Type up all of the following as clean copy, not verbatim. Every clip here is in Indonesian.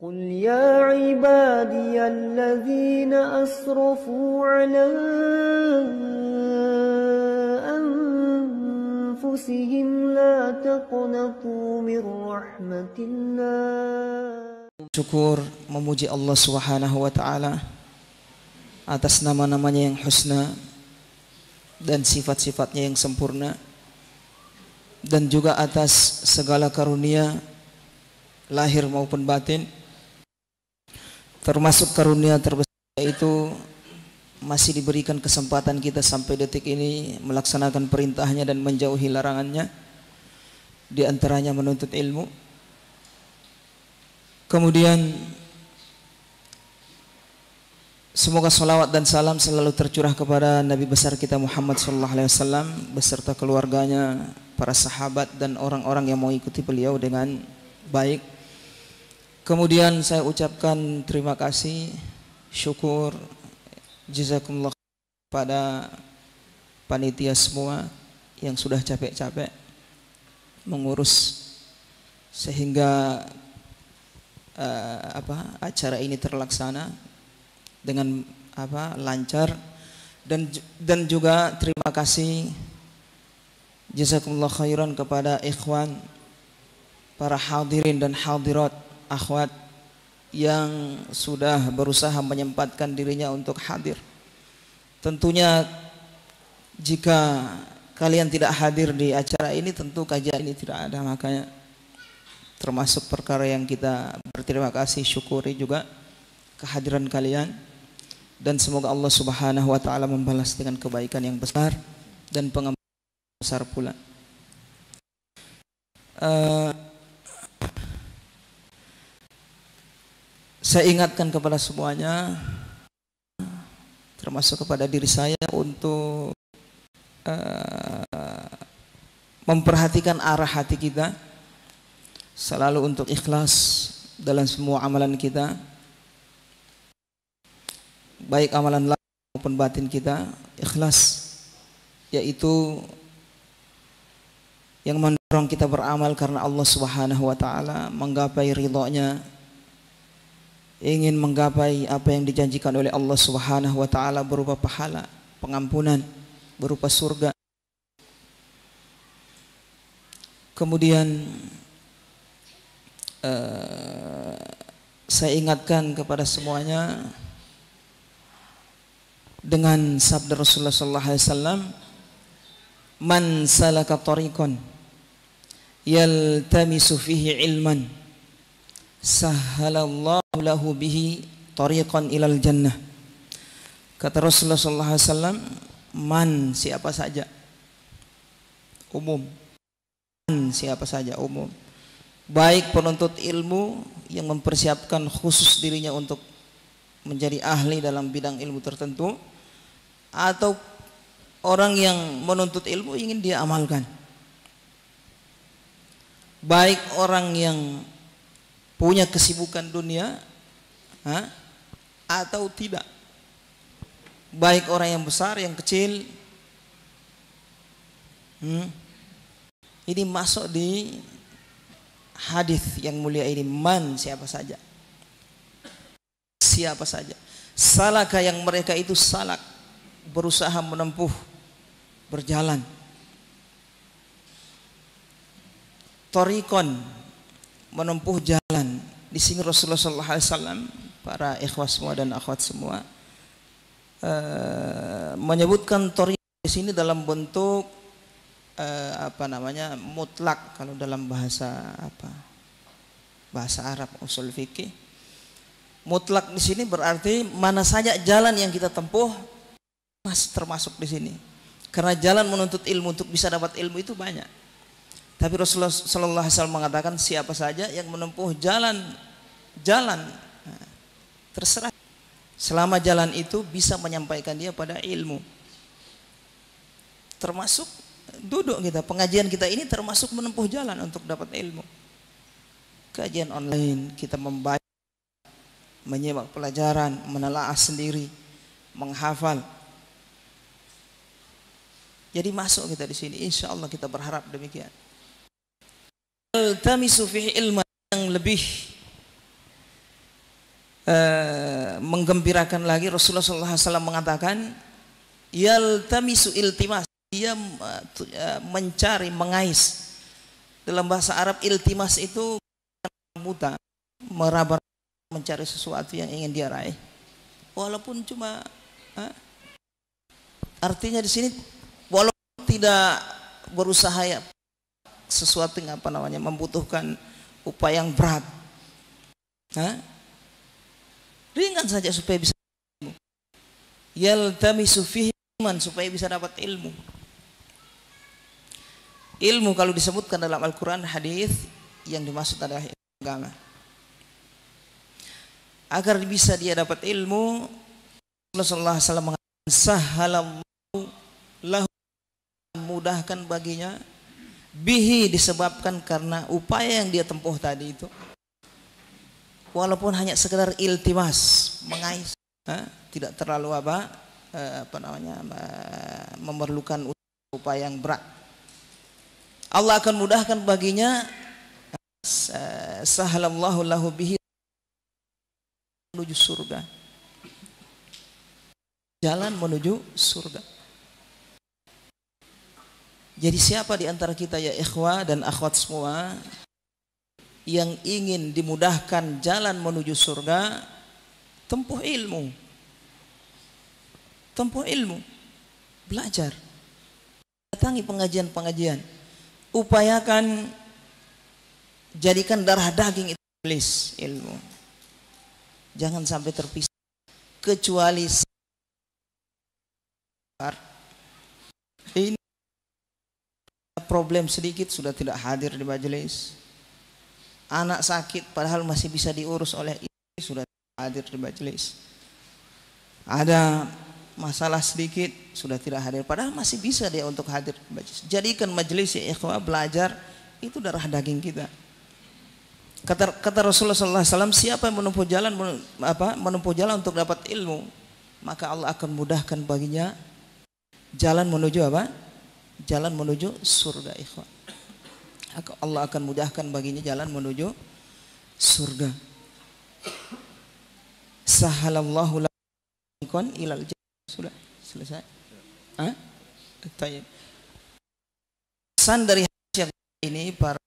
قل يا عبادي الذين أسرفوا على أنفسهم لا تقنطوا من رحمة الله. Syukur memuji Allah Subhanahu wa taala atas nama-namanya yang husna dan sifat-sifatnya yang sempurna, dan juga atas segala karunia lahir maupun batin. Termasuk karunia terbesar itu masih diberikan kesempatan kita sampai detik ini melaksanakan perintahnya dan menjauhi larangannya, di antaranya menuntut ilmu. Kemudian semoga salawat dan salam selalu tercurah kepada Nabi besar kita Muhammad SAW beserta keluarganya, para sahabat dan orang-orang yang mengikuti beliau dengan baik. Kemudian saya ucapkan terima kasih, syukur, jazakumullah pada panitia semua yang sudah capek-capek mengurus sehingga acara ini terlaksana dengan lancar, dan juga terima kasih jazakumullah khairan kepada ikhwan, para hadirin dan hadirat, akhwat yang sudah berusaha menyempatkan dirinya untuk hadir. Tentunya jika kalian tidak hadir di acara ini, tentu kajian ini tidak ada. Makanya termasuk perkara yang kita berterima kasih, syukuri juga kehadiran kalian, dan semoga Allah Subhanahu wa taala membalas dengan kebaikan yang besar dan pengampunan besar pula. Saya ingatkan kepada semuanya, termasuk kepada diri saya, untuk memperhatikan arah hati kita, selalu untuk ikhlas dalam semua amalan kita, baik amalan lahir maupun batin kita. Ikhlas yaitu yang mendorong kita beramal karena Allah Subhanahu wa taala, menggapai ridhonya, ingin menggapai apa yang dijanjikan oleh Allah Subhanahu wa taala berupa pahala, pengampunan, berupa surga. Kemudian saya ingatkan kepada semuanya dengan sabda Rasulullah sallallahu alaihi wasallam, "Man salaka tariqan yaltamisu fihi ilman, sahhalallahu lahu bihi tariqan ilal jannah." Kata Rasulullah sallallahu alaihi wasallam, man siapa saja, umum. Man siapa saja, umum. Baik penuntut ilmu yang mempersiapkan khusus dirinya untuk menjadi ahli dalam bidang ilmu tertentu, atau orang yang menuntut ilmu ingin dia amalkan. Baik orang yang punya kesibukan dunia atau tidak, baik orang yang besar, yang kecil, ini masuk di hadis yang mulia ini. Man siapa saja, siapa saja. Salaka yang mereka itu salak, berusaha menempuh, berjalan. Tariqon, menempuh jalan. Di sini Rasulullah SAW, para ikhwah semua dan akhwat semua, menyebutkan tariq di sini dalam bentuk mutlak. Kalau dalam bahasa Arab usul fikih, mutlak di sini berarti mana saja jalan yang kita tempuh termasuk di sini. Karena jalan menuntut ilmu untuk bisa dapat ilmu itu banyak. Tapi Rasulullah sallallahu alaihi wasallam mengatakan siapa saja yang menempuh jalan, terserah, selama jalan itu bisa menyampaikan dia pada ilmu. Termasuk duduk kita, pengajian kita ini termasuk menempuh jalan untuk dapat ilmu. Kajian online, kita membaca, menyimak pelajaran, menelaah sendiri, menghafal. Jadi masuk kita di sini, insya Allah kita berharap demikian. Altamisu fihi ilman, yang lebih menggembirakan lagi. Rasulullah SAW mengatakan, yaltamisu iltimas, dia mencari, mengais. Dalam bahasa Arab iltimas itu muta, meraba, mencari sesuatu yang ingin dia raih, walaupun cuma artinya di sini walaupun tidak berusaha ya, sesuatu yang membutuhkan upaya yang berat, ringan saja supaya bisa ilmu. Yaltamisu fihi iman, supaya bisa dapat ilmu. Ilmu kalau disebutkan dalam Al-Quran, hadis, yang dimaksud adalah agama. Agar bisa dia dapat ilmu, Rasulullah SAW mengatakan, sahalallahu lahu, mudahkan baginya, bihi, disebabkan karena upaya yang dia tempuh tadi itu, walaupun hanya sekedar iltimas, mengais, tidak terlalu memerlukan upaya yang berat, Allah akan mudahkan baginya. Sahalallahu lahu bihi, menuju surga, jalan menuju surga. Jadi siapa di antara kita ya ikhwah dan akhwat semua yang ingin dimudahkan jalan menuju surga, tempuh ilmu, belajar, datangi pengajian-pengajian, upayakan jadikan darah daging itu iblis ilmu. Jangan sampai terpisah, kecuali ini problem sedikit sudah tidak hadir di majelis. Anak sakit padahal masih bisa diurus oleh istri, sudah hadir di majelis. Ada masalah sedikit sudah tidak hadir, padahal masih bisa dia untuk hadir di majelis. Jadikan majelis ya ikhwah, belajar itu darah daging kita. Kata Rasulullah SAW, siapa yang menempuh jalan untuk dapat ilmu, maka Allah akan mudahkan baginya jalan menuju jalan menuju surga ikhwah. Allah akan mudahkan baginya jalan menuju surga. Sahalallahu lakum ilal jannah. Sudah selesai. Tayyib. Pesan dari hadis ini para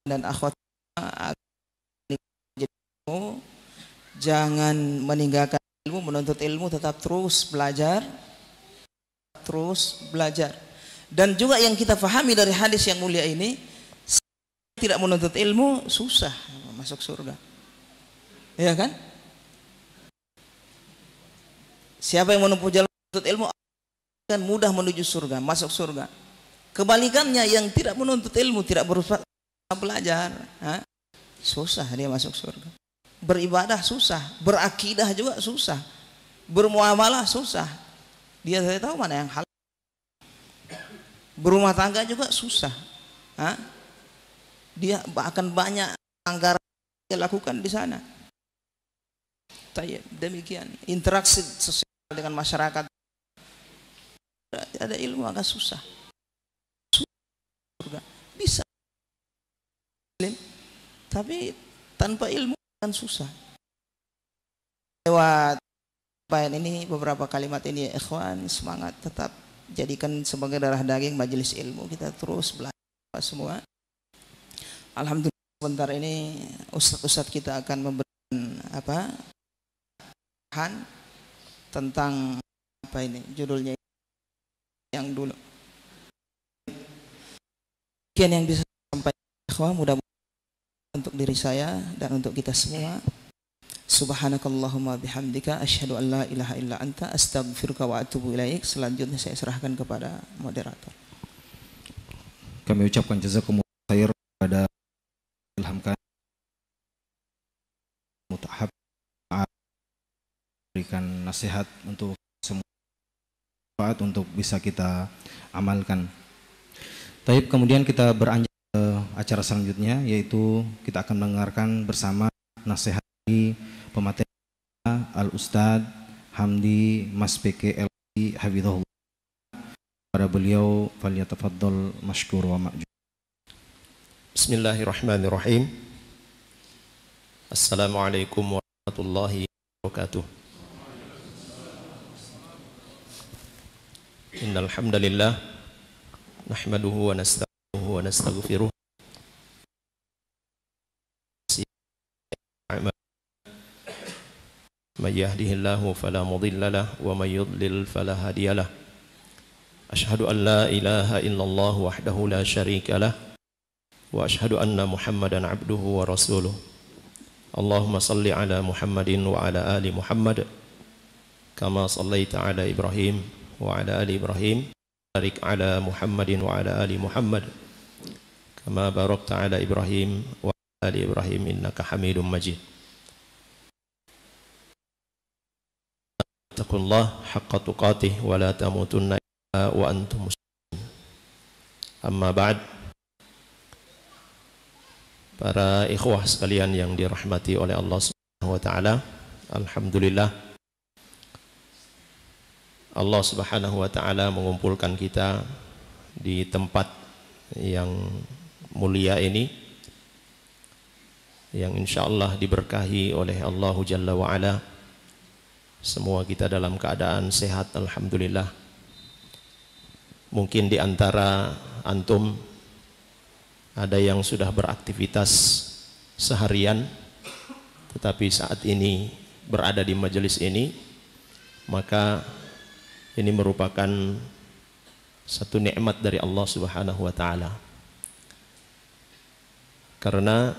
dan akhwat, jangan meninggalkan ilmu, menuntut ilmu, tetap terus belajar, dan juga yang kita fahami dari hadis yang mulia ini, tidak menuntut ilmu susah masuk surga, ya kan? Siapa yang menempuh jalan menuntut ilmu akan mudah menuju surga, masuk surga. Kebalikannya, yang tidak menuntut ilmu, tidak berusaha belajar, susah dia masuk surga. Beribadah susah, berakidah juga susah, bermuamalah susah. Dia tidak tahu mana yang halal. Berumah tangga juga susah. Dia akan banyak anggaran yang lakukan di sana. Demikian interaksi sosial dengan masyarakat. Ada ilmu agak susah. Surga bisa, tapi tanpa ilmu kan susah. Lewat bayan ini, beberapa kalimat ini ya ikhwan, semangat tetap jadikan sebagai darah daging majelis ilmu. Kita terus belajar semua. Alhamdulillah sebentar ini ustadz kita akan memberikan tentang judulnya yang dulu. Sekian yang bisa sampaikan ikhwan, mudah-mudahan untuk diri saya dan untuk kita semua. Subhanakallahumma bihamdika asyhadu an la ilaha illa anta astaghfiruka wa atubu ilaik. Selanjutnya saya serahkan kepada moderator. Kami ucapkan jazakumullah khair kepada ilhamkan mutahab, berikan nasihat untuk semua untuk bisa kita amalkan. Taib, kemudian kita beranjak ke acara selanjutnya, yaitu kita akan mendengarkan bersama nasihat dari pemateri Al-Ustadz Hamdi Mas PK LI Hafizahullah. Pada beliau, falyatafaddal mashkur wa ma'jur. Bismillahirrahmanirrahim. Assalamualaikum warahmatullahi wabarakatuh. Innal hamdalillah nahmaduhu wa nasta'inuhu wa nastaghfiruh. May yahdihillahu fala mudilla lahu wa may yudlil fala hadiya lahu. Asyhadu an la ilaha illallah wahdahu la syarika lah wa asyhadu anna Muhammadan abduhu wa rasuluh. Allahumma salli ala Muhammadin wa ala ali Muhammad kama sallaita ala Ibrahim wa ala ali Ibrahim. Barik ala Muhammadin wa ala ali Muhammad kama barakta ala Ibrahim wa ala ali Ibrahim innaka Hamidum Majid. Taqullah haqqa tuqatih wa la tamutunna illa wa antum muslimun. Amma ba'd. Para ikhwah sekalian yang dirahmati oleh Allah Subhanahu wa taala, alhamdulillah Allah Subhanahu wa taala mengumpulkan kita di tempat yang mulia ini, yang insyaallah diberkahi oleh Allah Jalla wa Ala. Semua kita dalam keadaan sehat, alhamdulillah. Mungkin di antara antum ada yang sudah beraktivitas seharian, tetapi saat ini berada di majelis ini, maka ini merupakan satu nikmat dari Allah Subhanahu wa taala. Karena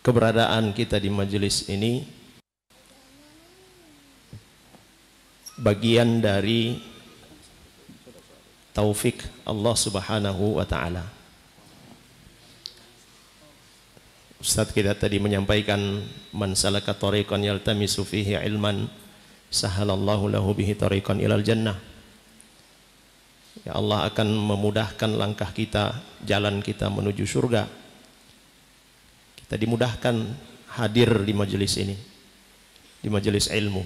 keberadaan kita di majelis ini bagian dari taufik Allah Subhanahu wa taala. Ustaz kita tadi menyampaikan, man salaka tariqan yaltamisu fihi ilman sahalallahu lahu bihi tariqan ilal jannah. Ya, Allah akan memudahkan langkah kita, jalan kita menuju surga. Kita dimudahkan hadir di majelis ini, di majelis ilmu.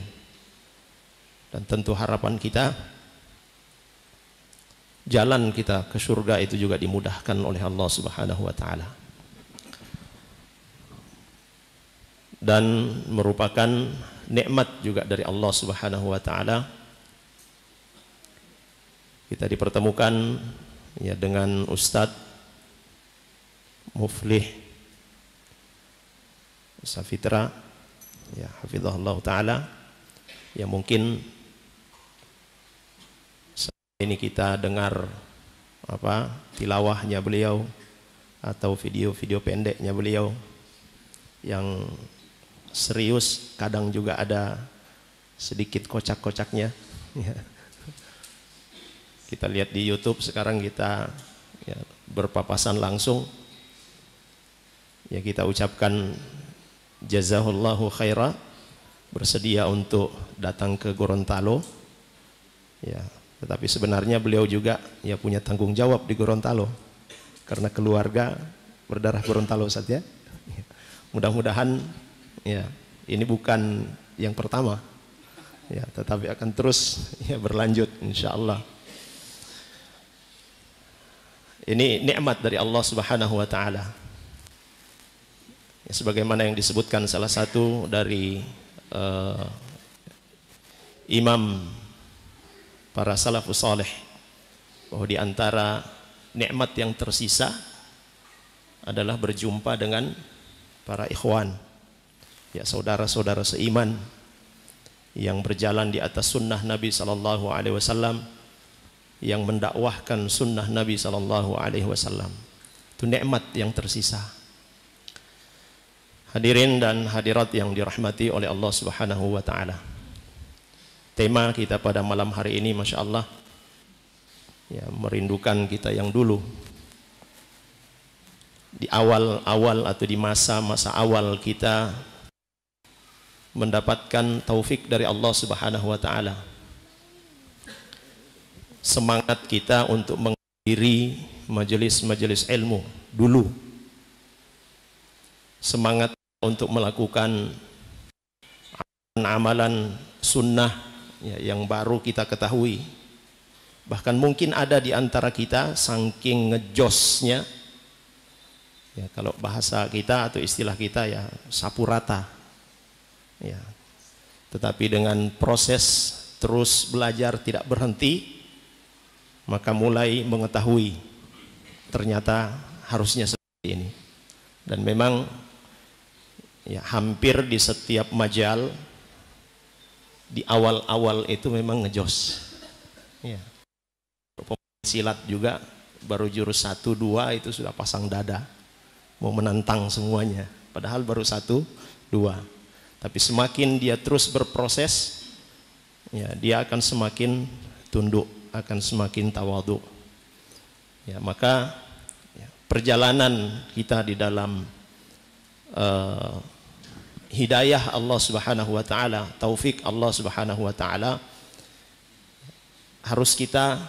Dan tentu harapan kita, jalan kita ke surga itu juga dimudahkan oleh Allah Subhanahu wa taala. Dan merupakan nikmat juga dari Allah Subhanahu wa taala. Kita dipertemukan ya dengan Ustadz Muflih Safitra, ya hafizahullah taala, ya mungkin ini kita dengar tilawahnya beliau atau video-video pendeknya beliau yang serius, kadang juga ada sedikit kocak-kocaknya. Kita lihat di YouTube sekarang, kita ya, berpapasan langsung. Ya, kita ucapkan jazahullahu khaira, bersedia untuk datang ke Gorontalo. Ya, tetapi sebenarnya beliau juga ya punya tanggung jawab di Gorontalo karena keluarga berdarah Gorontalo saja. Mudah-mudahan ya ini bukan yang pertama, ya, tetapi akan terus ya berlanjut insyaallah. Ini nikmat dari Allah Subhanahu wa taala. Ya, sebagaimana yang disebutkan salah satu dari imam para salafus saleh, bahwa di antara nikmat yang tersisa adalah berjumpa dengan para ikhwan, ya saudara-saudara seiman yang berjalan di atas sunnah Nabi sallallahu alaihi wasallam, yang mendakwahkan sunnah Nabi sallallahu alaihi wasallam. Itu nikmat yang tersisa. Hadirin dan hadirat yang dirahmati oleh Allah Subhanahu wa taala. Tema kita pada malam hari ini, masya Allah, ya, merindukan kita yang dulu, di awal-awal atau di masa-masa awal kita mendapatkan taufik dari Allah Subhanahu wa taala. Semangat kita untuk menghadiri majelis-majelis ilmu dulu. Semangat untuk melakukan amalan sunnah ya, yang baru kita ketahui. Bahkan mungkin ada di antara kita saking ngejosnya, ya, kalau bahasa kita atau istilah kita ya sapu rata, Ya. Tetapi dengan proses terus belajar tidak berhenti, maka mulai mengetahui ternyata harusnya seperti ini. Dan memang ya, hampir di setiap majal di awal-awal itu memang ngejos. Ya. Silat juga baru jurus 1, 2 itu sudah pasang dada, mau menantang semuanya, padahal baru 1, 2. Tapi semakin dia terus berproses, ya, dia akan semakin tunduk, akan semakin tawadhu. Ya, maka ya, perjalanan kita di dalam hidayah Allah Subhanahu wa taala, taufik Allah Subhanahu wa taala, harus kita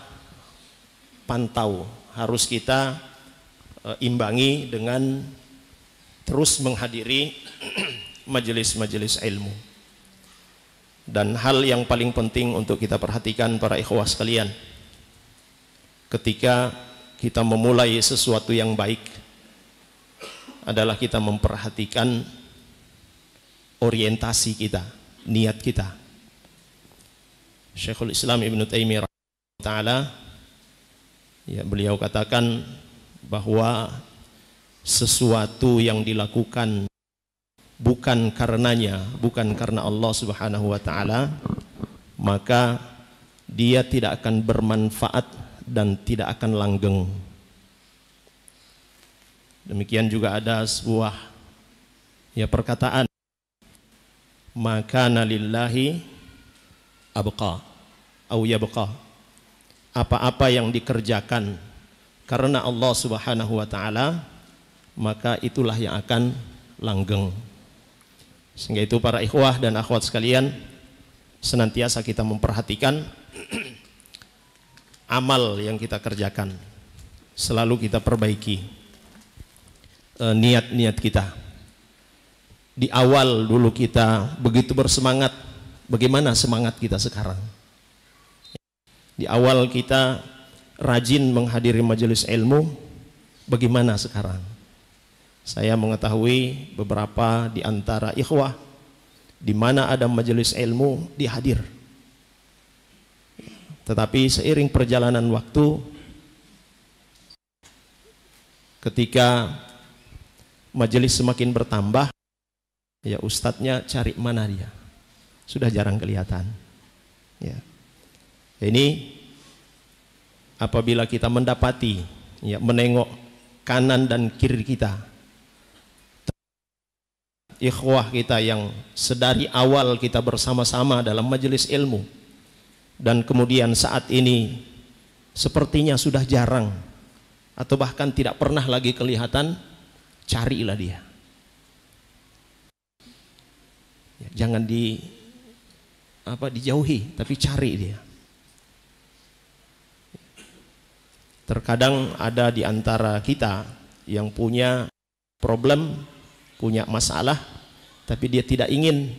pantau, harus kita imbangi dengan terus menghadiri majelis-majelis ilmu. Dan hal yang paling penting untuk kita perhatikan para ikhwah sekalian, ketika kita memulai sesuatu yang baik adalah kita memperhatikan orientasi kita, niat kita. Syekhul Islam Ibnu Taimiyah ta'ala, ya, beliau katakan bahwa sesuatu yang dilakukan bukan karenanya, bukan karena Allah Subhanahu wa taala, maka dia tidak akan bermanfaat dan tidak akan langgeng. Demikian juga ada sebuah ya perkataan, maka lillahi abqa au yabqa. Apa-apa yang dikerjakan karena Allah Subhanahu wa taala, maka itulah yang akan langgeng. Sehingga itu para ikhwah dan akhwat sekalian, senantiasa kita memperhatikan amal yang kita kerjakan, selalu kita perbaiki niat-niat kita. Di awal dulu kita begitu bersemangat, bagaimana semangat kita sekarang? Di awal kita rajin menghadiri majelis ilmu, bagaimana sekarang? Saya mengetahui beberapa di antara ikhwah di mana ada majelis ilmu dihadir. Tetapi seiring perjalanan waktu, ketika majelis semakin bertambah, ya ustadznya cari mana dia? Sudah jarang kelihatan. Ya. Ini apabila kita mendapati, ya, menengok kanan dan kiri kita, ikhwah kita yang sedari awal kita bersama-sama dalam majelis ilmu, dan kemudian saat ini sepertinya sudah jarang atau bahkan tidak pernah lagi kelihatan, carilah dia. Ya, jangan dijauhi, tapi cari dia. Terkadang ada di antara kita yang punya problem, punya masalah, tapi dia tidak ingin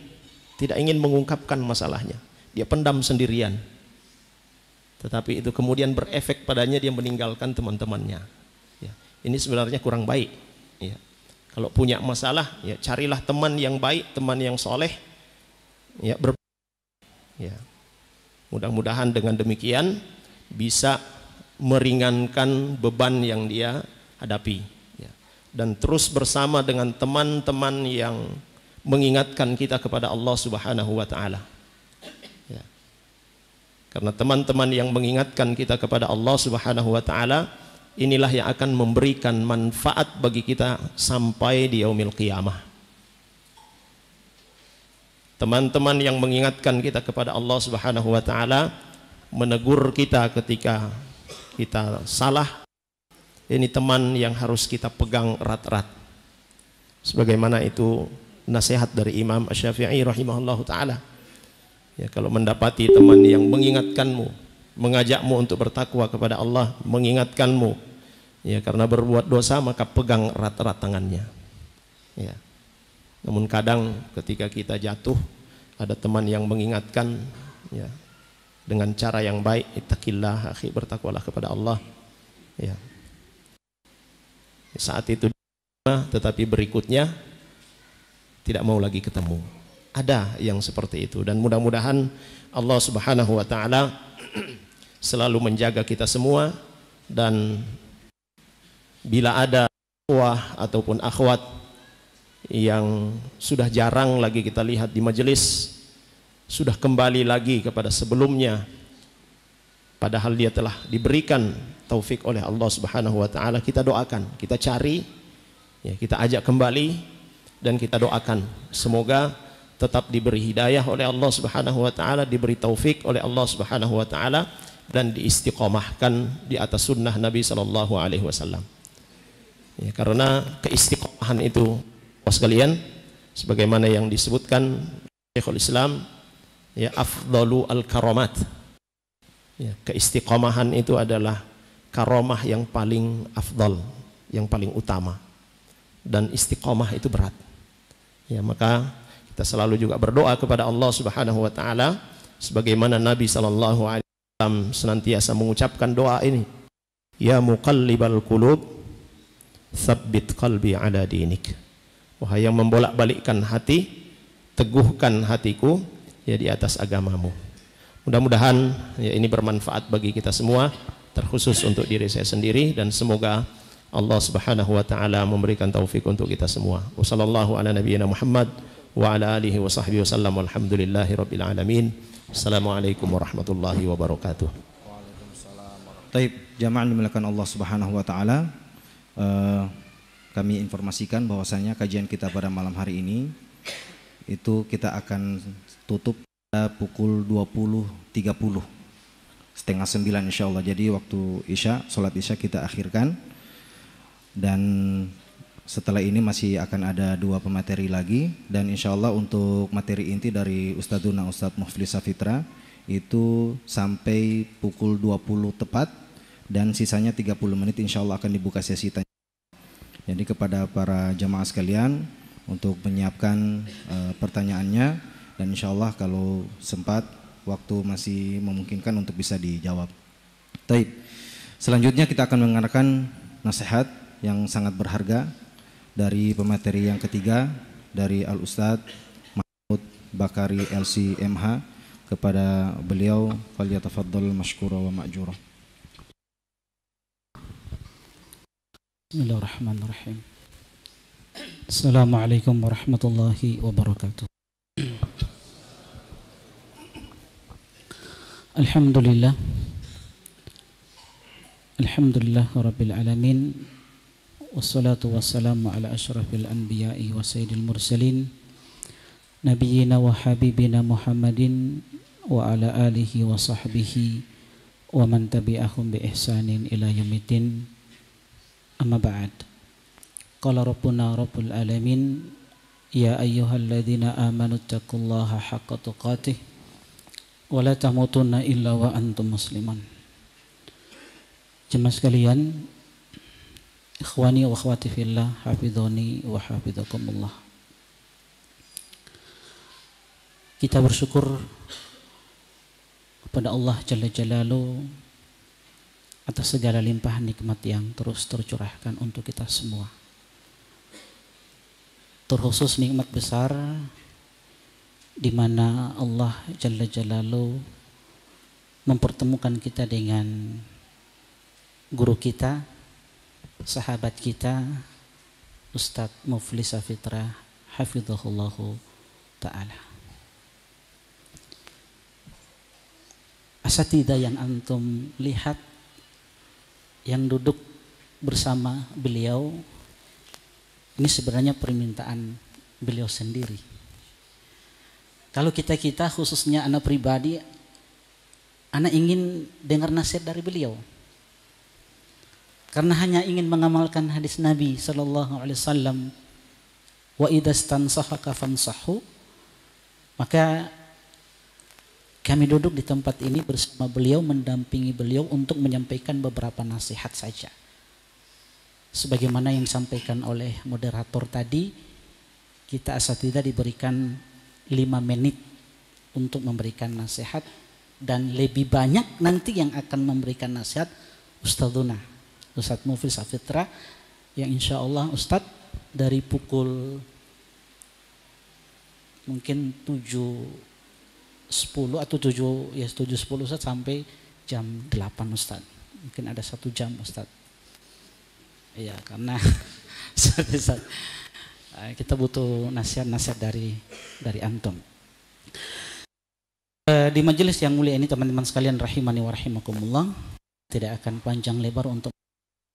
mengungkapkan masalahnya. Dia pendam sendirian. Tetapi itu kemudian berefek padanya, dia meninggalkan teman-temannya. Ya, ini sebenarnya kurang baik. Ya. Kalau punya masalah, ya carilah teman yang baik, teman yang soleh. Ya, ya. Mudah-mudahan dengan demikian bisa meringankan beban yang dia hadapi, ya. Dan terus bersama dengan teman-teman yang mengingatkan kita kepada Allah Subhanahu wa taala, ya. Karena teman-teman yang mengingatkan kita kepada Allah Subhanahu wa taala, inilah yang akan memberikan manfaat bagi kita sampai di yaumil qiyamah. Teman-teman yang mengingatkan kita kepada Allah Subhanahu wa taala, menegur kita ketika kita salah, ini teman yang harus kita pegang erat-erat. Sebagaimana itu nasihat dari Imam Asy-Syafi'i rahimahullahu ta'ala. Ya, kalau mendapati teman yang mengingatkanmu, mengajakmu untuk bertakwa kepada Allah, mengingatkanmu, ya, karena berbuat dosa, maka pegang erat-erat tangannya. Ya. Namun kadang ketika kita jatuh, ada teman yang mengingatkan, ya, dengan cara yang baik, ittaqillah akhi, bertakwalah kepada Allah. Ya. Saat itu, tetapi berikutnya tidak mau lagi ketemu. ada yang seperti itu, dan mudah-mudahan Allah Subhanahu wa taala selalu menjaga kita semua. Dan bila ada ikhwah ataupun akhwat yang sudah jarang lagi kita lihat di majelis, sudah kembali lagi kepada sebelumnya, padahal dia telah diberikan taufik oleh Allah Subhanahu wa taala, kita doakan, kita cari, ya, kita ajak kembali, dan kita doakan semoga tetap diberi hidayah oleh Allah Subhanahu wa taala, diberi taufik oleh Allah Subhanahu wa taala, dan diistiqomahkan di atas sunnah Nabi sallallahu alaihi wasallam. Ya, karena keistiqomahan itu, sekalian, sebagaimana yang disebutkan Syekhul Islam, ya, afdalu al-karamat. Ya, keistiqomahan itu adalah karomah yang paling afdal, yang paling utama, dan istiqomah itu berat. Ya, maka kita selalu juga berdoa kepada Allah Subhanahu wa taala sebagaimana Nabi sallallahu alaihi wasallam senantiasa mengucapkan doa ini, ya muqallibal qulub tsabbit qalbi ala dinik. Wahai yang membolak-balikkan hati, teguhkan hatiku, ya, di atas agamamu. Mudah-mudahan, ya, ini bermanfaat bagi kita semua, terkhusus untuk diri saya sendiri, dan semoga Allah Subhanahu wa taala memberikan taufik untuk kita semua. Wassallallahu ala nabiyyina Muhammad wa ala alihi wa sahbihi wasallam. Walhamdulillahi rabbil alamin. Assalamualaikum warahmatullahi wabarakatuh. Taib, jamaah dimuliakan Allah Subhanahu wa taala. Kami informasikan bahwasanya kajian kita pada malam hari ini itu kita akan tutup pada pukul 20.30, setengah 9 insya Allah. Jadi waktu isya, sholat isya kita akhirkan, dan setelah ini masih akan ada 2 pemateri lagi, dan insya Allah untuk materi inti dari Ustadzuna Ustadz Muflis Safitra itu sampai pukul 20 tepat, dan sisanya 30 menit insya Allah akan dibuka sesi tanya. Jadi kepada para jamaah sekalian untuk menyiapkan pertanyaannya, dan insya Allah kalau sempat waktu masih memungkinkan untuk bisa dijawab. Baik. Selanjutnya kita akan mendengarkan nasihat yang sangat berharga dari pemateri yang ketiga dari Al Ustadz Mahmud Bakari LC MH. Kepada beliau, falyatafaddal mashkura wa ma'jura. Bismillahirrahmanirrahim. Assalamualaikum warahmatullahi wabarakatuh. Alhamdulillah. Alhamdulillah rabbil alamin. Wassalatu wassalamu ala asyrafil anbiya'i wa sayyidil mursalin, nabiyyina wa habibina Muhammadin wa ala alihi wa sahbihi wa man tabi'ahum bi ihsanin ila yaumiddin. Amma ba'd. Qala rabbuna rabbul alamin, ya ayyuhalladzina amanu taqullaha haqqa tuqatih wa la tamutunna illa wa antum muslimun. Jemaah sekalian, ikhwani wa akhwati fillah, hafidhani wa hafidhakumullah. Kita bersyukur kepada Allah Jalla Jalaluhu atas segala limpahan nikmat yang terus tercurahkan untuk kita semua. Terkhusus nikmat besar di mana Allah Jalla Jalaluhu mempertemukan kita dengan guru kita, sahabat kita, Ustadz Muflis Safitra hafizahullahu ta'ala. Asatidzah yang antum lihat yang duduk bersama beliau ini sebenarnya permintaan beliau sendiri. Kalau kita khususnya anak pribadi, anak ingin dengar nasihat dari beliau, karena hanya ingin mengamalkan hadis Nabi sallallahu alaihi wasallam, wa idastansahaka fansahu. Maka kami duduk di tempat ini bersama beliau, mendampingi beliau untuk menyampaikan beberapa nasihat saja. Sebagaimana yang disampaikan oleh moderator tadi, kita asatidzah diberikan 5 menit untuk memberikan nasihat, dan lebih banyak nanti yang akan memberikan nasihat Ustadzuna Ustadz Muflis Safitra, yang insya Allah Ustadz dari pukul mungkin 7.10 atau 7.10 Ustaz sampai jam 8 Ustaz. Mungkin ada 1 jam Ustaz. Iya, karena Ustaz, kita butuh nasihat-nasihat dari antum. Di majelis yang mulia ini teman-teman sekalian rahimani wa rahimakumullah, tidak akan panjang lebar untuk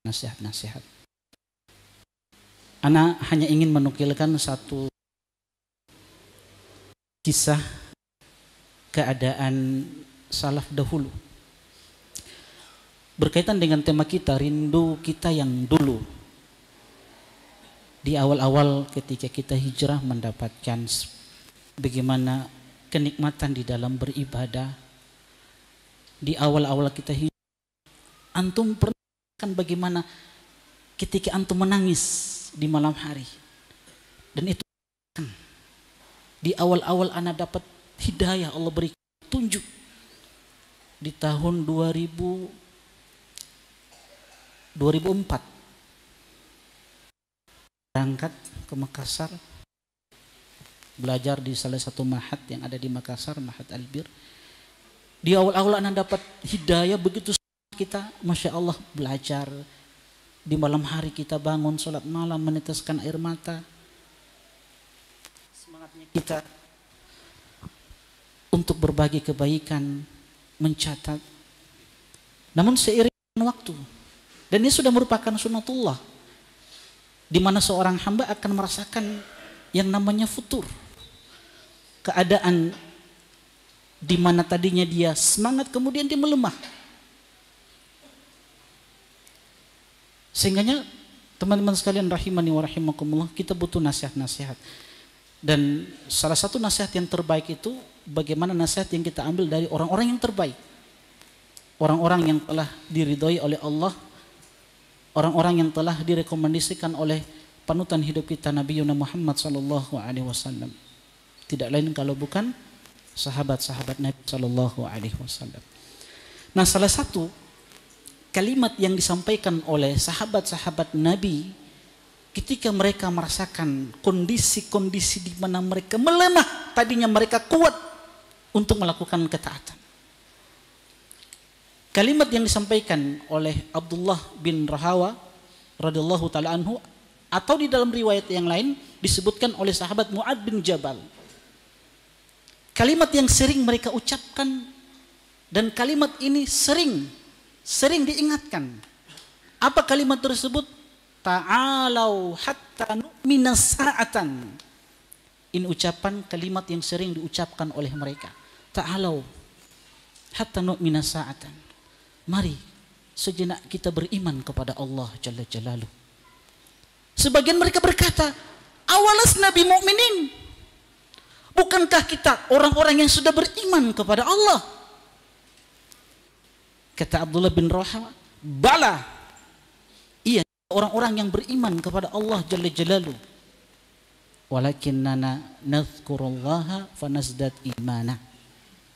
nasihat-nasihat. Ana hanya ingin menukilkan satu kisah keadaan salaf dahulu berkaitan dengan tema kita, rindu kita yang dulu. Di awal-awal ketika kita hijrah mendapatkan bagaimana kenikmatan di dalam beribadah. Di awal-awal kita hijrah, antum pernah kan bagaimana ketika antum menangis di malam hari. Dan itu di awal-awal anak dapat hidayah, Allah beri tunjuk. Di tahun 2004 berangkat ke Makassar, belajar di salah satu ma'had yang ada di Makassar, Ma'had Albir. Di awal-awal anak dapat hidayah, begitu kita Masya Allah belajar. Di malam hari kita bangun sholat malam, meneteskan air mata. Semangatnya kita untuk berbagi kebaikan, mencatat. Namun seiring waktu, dan ini sudah merupakan sunnatullah, di mana seorang hamba akan merasakan yang namanya futur. Keadaan di mana tadinya dia semangat kemudian dia melemah. Sehingganya teman-teman sekalian rahimani wa rahimakumullah, kita butuh nasihat-nasihat. Dan salah satu nasihat yang terbaik itu bagaimana nasihat yang kita ambil dari orang-orang yang terbaik. Orang-orang yang telah diridhoi oleh Allah, orang-orang yang telah direkomendasikan oleh panutan hidup kita Nabi Muhammad sallallahu alaihi wasallam. Tidak lain kalau bukan sahabat-sahabat Nabi sallallahu alaihi wasallam. Nah, salah satu kalimat yang disampaikan oleh sahabat-sahabat Nabi ketika mereka merasakan kondisi-kondisi di mana mereka melemah, tadinya mereka kuat untuk melakukan ketaatan. Kalimat yang disampaikan oleh Abdullah bin Rahawa radhiyallahu taala anhu, atau di dalam riwayat yang lain disebutkan oleh sahabat Mu'ad bin Jabal. Kalimat yang sering mereka ucapkan, dan kalimat ini sering diingatkan. Apa kalimat tersebut? Ta'alau hatta nu'mina sa'atan. Ini ucapan kalimat yang sering diucapkan oleh mereka. Ta'alau hatta nu'mina sa'atan. Mari sejenak kita beriman kepada Allah Jalla Jalaluh. Sebagian mereka berkata, awalas Nabi mu'minin. Bukankah kita orang-orang yang sudah beriman kepada Allah? Kata Abdullah bin Rahawa, bala. Iya, orang-orang yang beriman kepada Allah Jalla Jalaluh. Walakinnana nadhkurullaha fanazdat imana.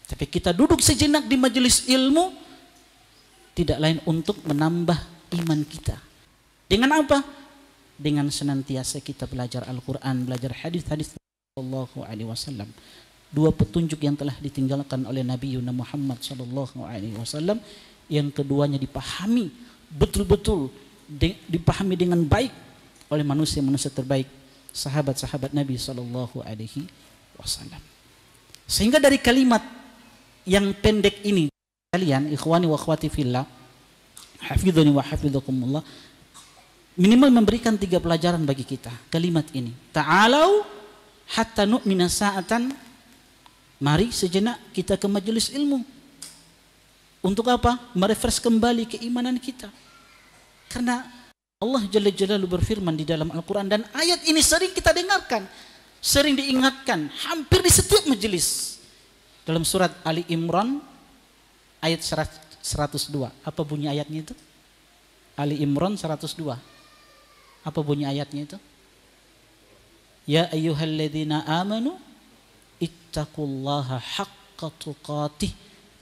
Tapi kita duduk sejenak di majelis ilmu tidak lain untuk menambah iman kita. Dengan apa? Dengan senantiasa kita belajar Al-Quran, belajar hadis-hadis Sallallahu Alaihi Wasallam. Dua petunjuk yang telah ditinggalkan oleh Nabi Muhammad Sallallahu Alaihi Wasallam. Yang keduanya dipahami betul-betul, dipahami dengan baik oleh manusia-manusia terbaik, sahabat-sahabat Nabi Sallallahu Alaihi Wasallam. Sehingga dari kalimat yang pendek ini, kalian ikhwani wa akhwati fillah, hafidhani wa hafidhakumullah, minimal memberikan 3 pelajaran bagi kita. Kalimat ini, ta'alau hatta nu'mina sa'atan. Mari sejenak kita ke majelis ilmu. Untuk apa? Merefresh kembali keimanan kita. Karena Allah Jalla Jalaluhu berfirman di dalam Al-Quran, dan ayat ini sering kita dengarkan, sering diingatkan hampir di setiap majelis. Dalam surat Ali Imran ayat 102. Apa bunyi ayatnya itu? Ali Imran 102. Apa bunyi ayatnya itu? Ya ayyuhalladzina amanu ittaqullaha haqqa tuqatih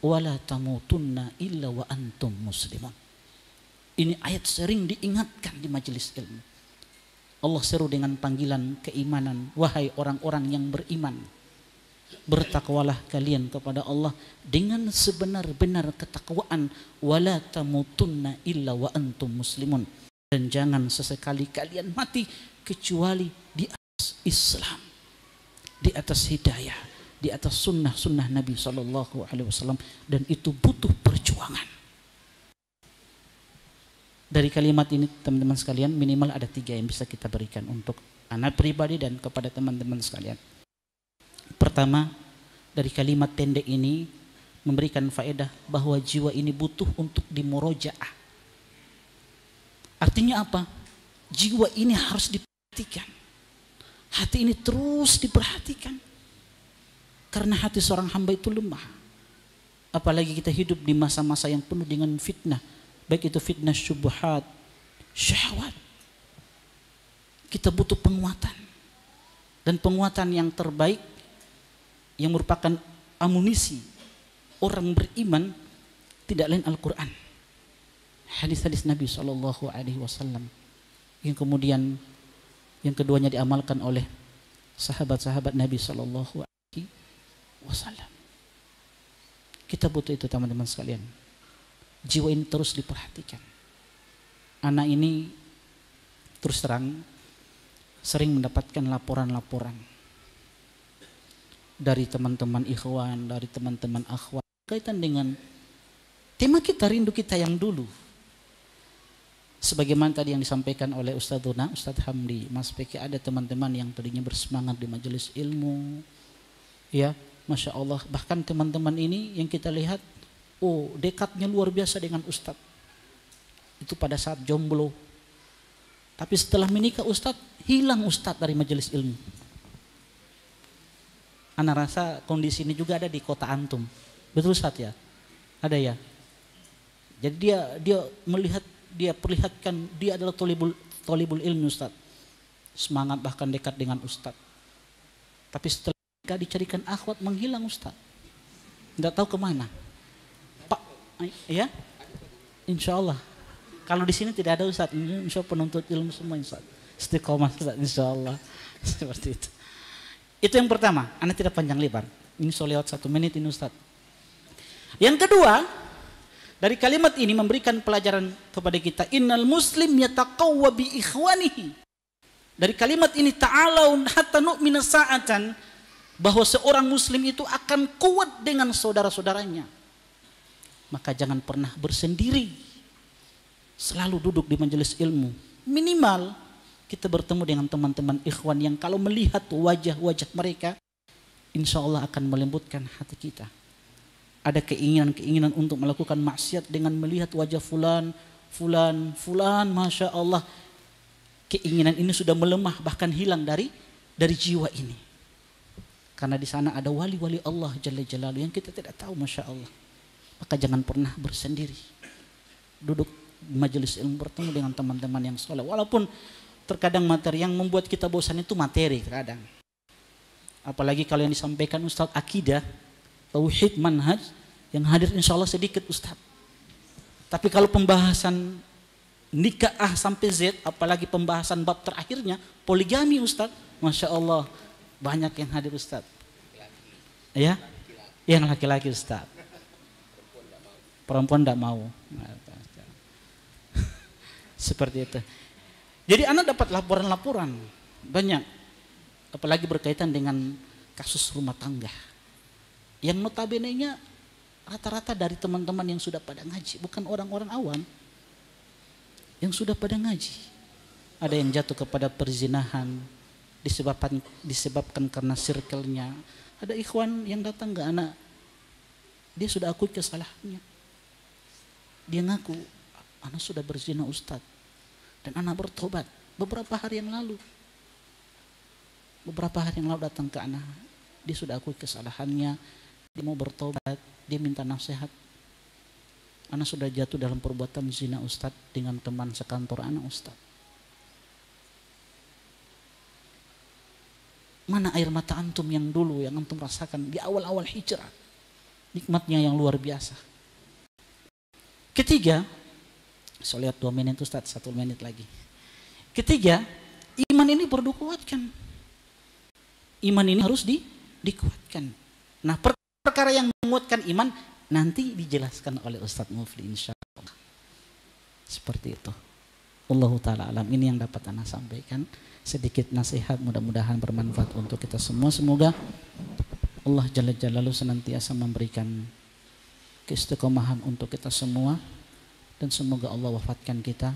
wa la tamutunna illa wa antum muslimun. Ini ayat sering diingatkan di majelis ilmu. Allah seru dengan panggilan keimanan, wahai orang-orang yang beriman. bertakwalah kalian kepada Allah dengan sebenar-benar ketakwaan, wala tamutunna illa wa antum muslimun, dan jangan sesekali kalian mati kecuali di atas Islam, di atas hidayah, di atas sunnah Nabi SAW, dan itu butuh perjuangan. Dari kalimat ini teman-teman sekalian, minimal ada 3 yang bisa kita berikan untuk anak pribadi dan kepada teman-teman sekalian. Pertama, dari kalimat pendek ini memberikan faedah bahwa jiwa ini butuh untuk dimurojaah. Artinya apa? Jiwa ini harus diperhatikan. Hati ini terus diperhatikan. Karena hati seorang hamba itu lemah. Apalagi kita hidup di masa-masa yang penuh dengan fitnah. Baik itu fitnah syubhat, syahwat. Kita butuh penguatan. Dan penguatan yang terbaik, yang merupakan amunisi orang beriman, tidak lain Al-Quran. Hadis-hadis Nabi SAW. Yang kemudian yang keduanya diamalkan oleh sahabat-sahabat Nabi SAW. Kita butuh itu teman-teman sekalian. Jiwa ini terus diperhatikan. Anak ini terus terang sering mendapatkan laporan-laporan dari teman-teman ikhwan, dari teman-teman akhwat kaitan dengan tema kita, rindu kita yang dulu. Sebagaimana tadi yang disampaikan oleh Ustadzuna, Ustadz Hamdi, Mas Peki, ada teman-teman yang tadinya bersemangat di majelis ilmu, ya, Masya Allah. Bahkan teman-teman ini yang kita lihat, oh dekatnya luar biasa dengan Ustadz. Itu pada saat jomblo. Tapi setelah menikah Ustadz, hilang Ustadz dari majelis ilmu. Ana rasa kondisi ini juga ada di kota antum. Betul Ustadz ya? Ada ya? Jadi dia melihat, dia perlihatkan dia adalah tolibul ilmu Ustadz. Semangat bahkan dekat dengan Ustadz. Tapi setelah menikah dicarikan akhwat, menghilang Ustadz. Tidak tahu kemana. Pak, ya? Insya Allah. Kalau di sini tidak ada Ustadz, insya Allah penuntut ilmu semua Ustadz. Istiqomah Ustadz, insya Allah. Seperti itu. Itu yang pertama, Anda tidak panjang lebar. Ini soal lewat 1 menit ini Ustadz. Yang kedua, dari kalimat ini memberikan pelajaran kepada kita. Innal muslim yataqawwa bi ikhwanihi. Dari kalimat ini ta'alau hatta nu'mina sa'atan, bahwa seorang muslim itu akan kuat dengan saudara-saudaranya. Maka jangan pernah bersendiri. Selalu duduk di majelis ilmu. Minimal kita bertemu dengan teman-teman ikhwan yang kalau melihat wajah-wajah mereka, insya Allah akan melembutkan hati kita. Ada keinginan-keinginan untuk melakukan maksiat dengan melihat wajah fulan, Masya Allah. Keinginan ini sudah melemah, bahkan hilang dari jiwa ini. Karena di sana ada wali-wali Allah Jalla Jalaluhu yang kita tidak tahu, Masya Allah. Maka jangan pernah bersendiri. Duduk di majelis ilmu, bertemu dengan teman-teman yang soleh. Walaupun terkadang materi yang membuat kita bosan itu materi terkadang. Apalagi kalau yang disampaikan Ustadz akidah, tauhid, manhaj, yang hadir insya Allah sedikit Ustadz. Tapi kalau pembahasan nikah A sampai Z, apalagi pembahasan bab terakhirnya poligami Ustadz, Masya Allah banyak yang hadir Ustadz. Ya, yang laki-laki Ustadz. Perempuan tidak mau. Seperti itu. Jadi anak dapat laporan-laporan banyak, apalagi berkaitan dengan kasus rumah tangga. Yang notabene-nya rata-rata dari teman-teman yang sudah pada ngaji, bukan orang-orang awam. Yang sudah pada ngaji. Ada yang jatuh kepada perzinahan disebabkan karena circle-nya. Ada ikhwan yang datang ke anak, dia sudah akui kesalahannya. Dia ngaku, anak sudah berzina Ustadz. Dan anak bertobat beberapa hari yang lalu. Beberapa hari yang lalu datang ke anak. Dia sudah akui kesalahannya. Dia mau bertobat. Dia minta nasihat. Anak sudah jatuh dalam perbuatan zina Ustadz dengan teman sekantor anak Ustadz. Mana air mata antum yang dulu yang antum rasakan di awal-awal hijrah. Nikmatnya yang luar biasa. Ketiga, saya lihat 2 menit Ustadz, 1 menit lagi. Ketiga, iman ini perlu dikuatkan. Iman ini harus dikuatkan. Nah, perkara yang menguatkan iman nanti dijelaskan oleh Ustadz Mufli insyaallah. Seperti itu. Allahu ta'ala alam. Ini yang dapat Ana sampaikan. Sedikit nasihat, mudah-mudahan bermanfaat untuk kita semua. Semoga Allah Jalla Jalaluhu senantiasa memberikan keistiqomahan untuk kita semua, dan semoga Allah wafatkan kita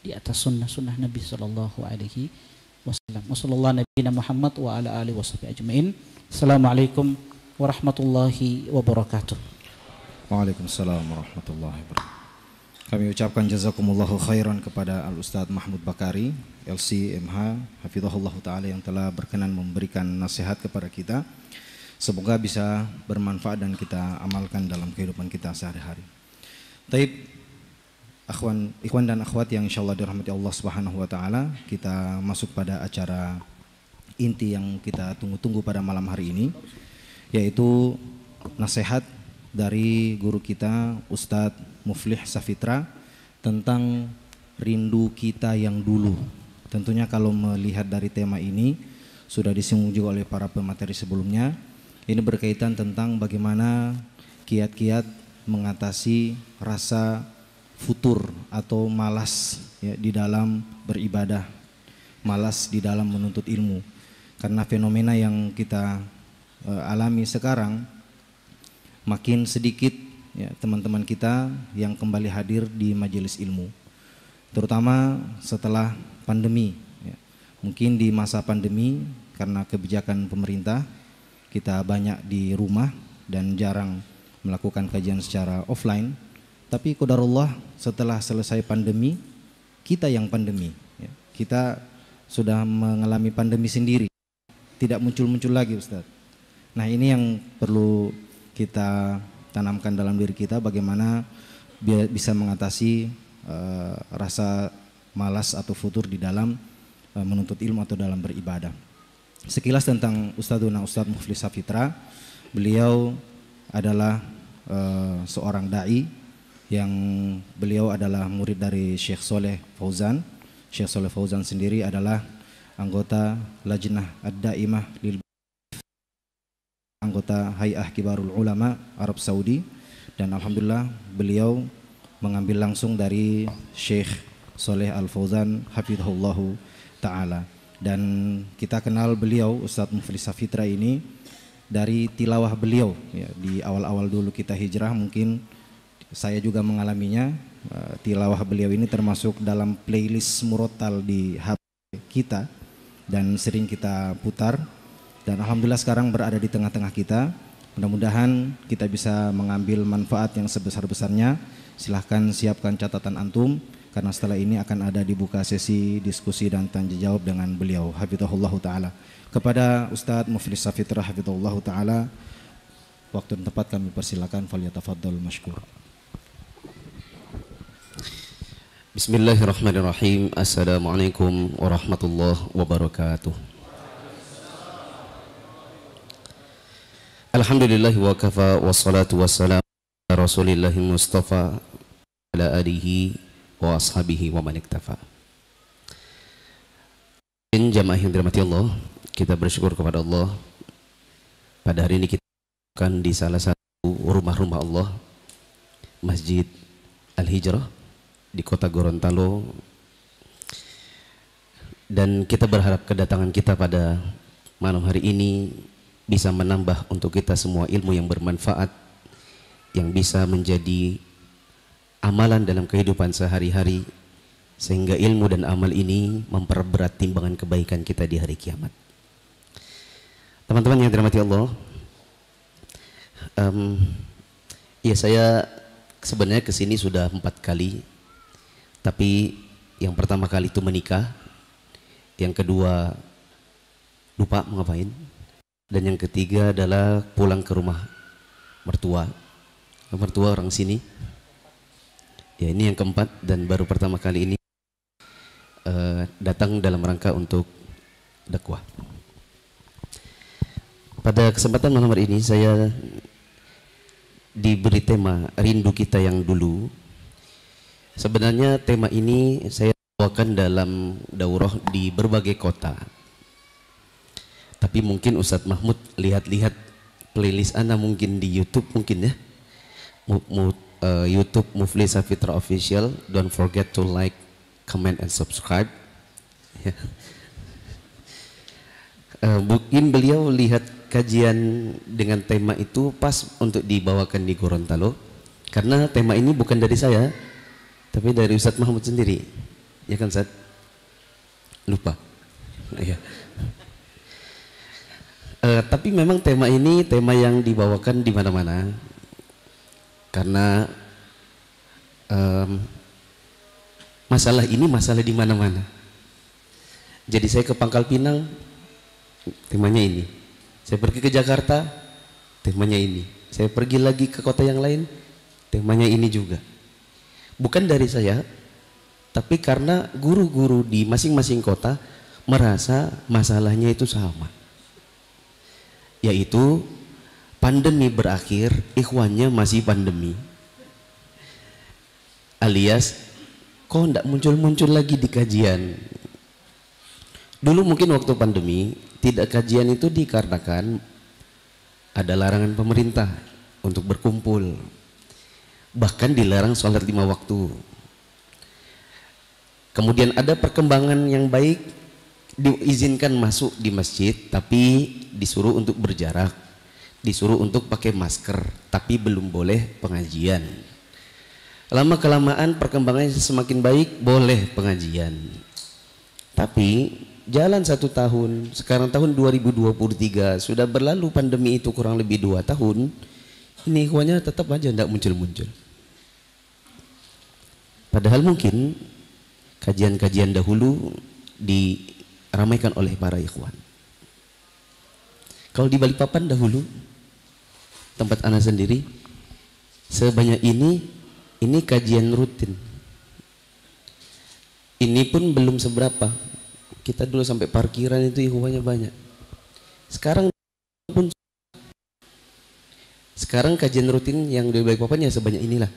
di atas sunnah-sunnah Nabi Sallallahu Alaihi Wasallam. Wassallallahu nabiyina Muhammad wa ala alihi washabihi ajmain. Assalamualaikum warahmatullahi wabarakatuh. Waalaikumsalam warahmatullahi wabarakatuh. Kami ucapkan jazakumullahu khairan kepada Al-Ustadz Mahmud Bakari, LC MH, hafizahullah ta'ala, yang telah berkenan memberikan nasihat kepada kita. Semoga bisa bermanfaat dan kita amalkan dalam kehidupan kita sehari-hari. Taib, ikhwan dan akhwat yang insyaallah dirahmati Allah Subhanahu wa taala, kita masuk pada acara inti yang kita tunggu-tunggu pada malam hari ini, yaitu nasihat dari guru kita Ustadz Muflih Safitra tentang rindu kita yang dulu. Tentunya kalau melihat dari tema ini sudah disinggung juga oleh para pemateri sebelumnya. Ini berkaitan tentang bagaimana kiat-kiat mengatasi rasa futur atau malas ya, di dalam beribadah, malas di dalam menuntut ilmu. Karena fenomena yang kita alami sekarang, makin sedikit ya, teman-teman kita yang kembali hadir di majelis ilmu, terutama setelah pandemi ya. Mungkin di masa pandemi karena kebijakan pemerintah kita banyak di rumah dan jarang melakukan kajian secara offline. Tapi qadarullah setelah selesai pandemi, kita yang pandemi ya. Kita sudah mengalami pandemi sendiri, tidak muncul-muncul lagi Ustadz. Nah, ini yang perlu kita tanamkan dalam diri kita, bagaimana bisa mengatasi rasa malas atau futur di dalam menuntut ilmu atau dalam beribadah. Sekilas tentang Ustadz Muflih Safitra, beliau adalah seorang da'i yang beliau adalah murid dari Syekh Soleh Fauzan. Syekh Soleh Fauzan sendiri adalah anggota Lajnah Ad-Daimah lil anggota Hay'ah Kibarul Ulama Arab Saudi, dan alhamdulillah beliau mengambil langsung dari Syekh Soleh Al-Fauzan hafizahullahu ta'ala. Dan kita kenal beliau Ustadz Muflih Safitra ini dari tilawah beliau ya, di awal-awal dulu kita hijrah, mungkin saya juga mengalaminya. Tilawah beliau ini termasuk dalam playlist murotal di HP kita dan sering kita putar. Dan alhamdulillah sekarang berada di tengah-tengah kita. Mudah-mudahan kita bisa mengambil manfaat yang sebesar-besarnya. Silahkan siapkan catatan antum, karena setelah ini akan ada dibuka sesi diskusi dan tanya jawab dengan beliau hafizahullah ta'ala. Kepada Ustadz Muflih Safitra hafizahullah ta'ala, waktu dan tempat kami persilakan, falyatafaddal mashkur. Bismillahirrahmanirrahim. Assalamualaikum warahmatullahi wabarakatuh. Alhamdulillah wa kafa wassalatu wassalamu ala rasulillahi mustafa ala alihi wa ashabihi wa man iktafa. Jamaah yang dirahmati Allah, kita bersyukur kepada Allah. Pada hari ini kita akan di salah satu rumah-rumah Allah, Masjid Al-Hijrah di kota Gorontalo, dan kita berharap kedatangan kita pada malam hari ini bisa menambah untuk kita semua ilmu yang bermanfaat, yang bisa menjadi amalan dalam kehidupan sehari-hari, sehingga ilmu dan amal ini memperberat timbangan kebaikan kita di hari kiamat. Teman-teman yang dirahmati Allah, ya saya sebenarnya kesini sudah 4 kali, tapi yang pertama kali itu menikah, yang kedua lupa mau ngapain, dan yang ketiga adalah pulang ke rumah mertua. Mertua orang sini. Ya, ini yang keempat, dan baru pertama kali ini datang dalam rangka untuk dakwah. Pada kesempatan malam hari ini saya diberi tema rindu kita yang dulu. Sebenarnya tema ini saya bawakan dalam daurah di berbagai kota. Tapi mungkin Ustadz Mahmud lihat-lihat playlist Anda mungkin di YouTube mungkin ya. YouTube Muflis Safitra Official. Don't forget to like, comment, and subscribe. Ya. Mungkin beliau lihat kajian dengan tema itu pas untuk dibawakan di Gorontalo, karena tema ini bukan dari saya, tapi dari Ustadz Mahmud sendiri, ya kan Ustadz? Lupa. Ya. Tapi memang tema ini tema yang dibawakan di mana-mana, karena masalah ini masalah di mana-mana. Jadi saya ke Pangkal Pinang, temanya ini. Saya pergi ke Jakarta, temanya ini. Saya pergi lagi ke kota yang lain, temanya ini juga. Bukan dari saya, tapi karena guru-guru di masing-masing kota merasa masalahnya itu sama. Yaitu pandemi berakhir, ikhwannya masih pandemi. Alias, kok enggak muncul-muncul lagi di kajian? Dulu mungkin waktu pandemi, tidak kajian itu dikarenakan ada larangan pemerintah untuk berkumpul. Bahkan dilarang sholat 5 waktu. Kemudian ada perkembangan yang baik, diizinkan masuk di masjid, tapi disuruh untuk berjarak, disuruh untuk pakai masker, tapi belum boleh pengajian. Lama-kelamaan perkembangannya semakin baik, boleh pengajian. Tapi jalan 1 tahun, sekarang tahun 2023, sudah berlalu pandemi itu kurang lebih 2 tahun, ini ikhwannya tetap aja tidak muncul-muncul. Padahal mungkin kajian-kajian dahulu diramaikan oleh para ikhwan. Kalau di Balikpapan dahulu, tempat anak sendiri, sebanyak ini kajian rutin. Ini pun belum seberapa. Kita dulu sampai parkiran itu ikhwannya banyak. Sekarang kajian rutin yang di Balikpapan ya sebanyak inilah.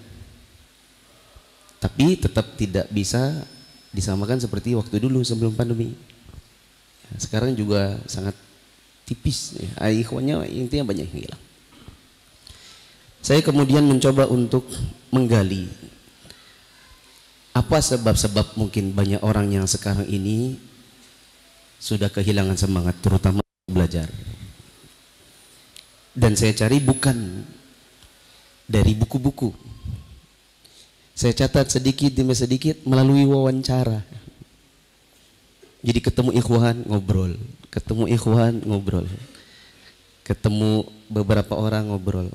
Tapi tetap tidak bisa disamakan seperti waktu dulu sebelum pandemi. Sekarang juga sangat tipis. Ikhwannya intinya banyak yang hilang. Saya kemudian mencoba untuk menggali apa sebab-sebab mungkin banyak orang yang sekarang ini sudah kehilangan semangat, terutama belajar. Dan saya cari bukan dari buku-buku. Saya catat sedikit demi sedikit melalui wawancara. Jadi ketemu ikhwan ngobrol, ketemu ikhwan ngobrol, ketemu beberapa orang ngobrol.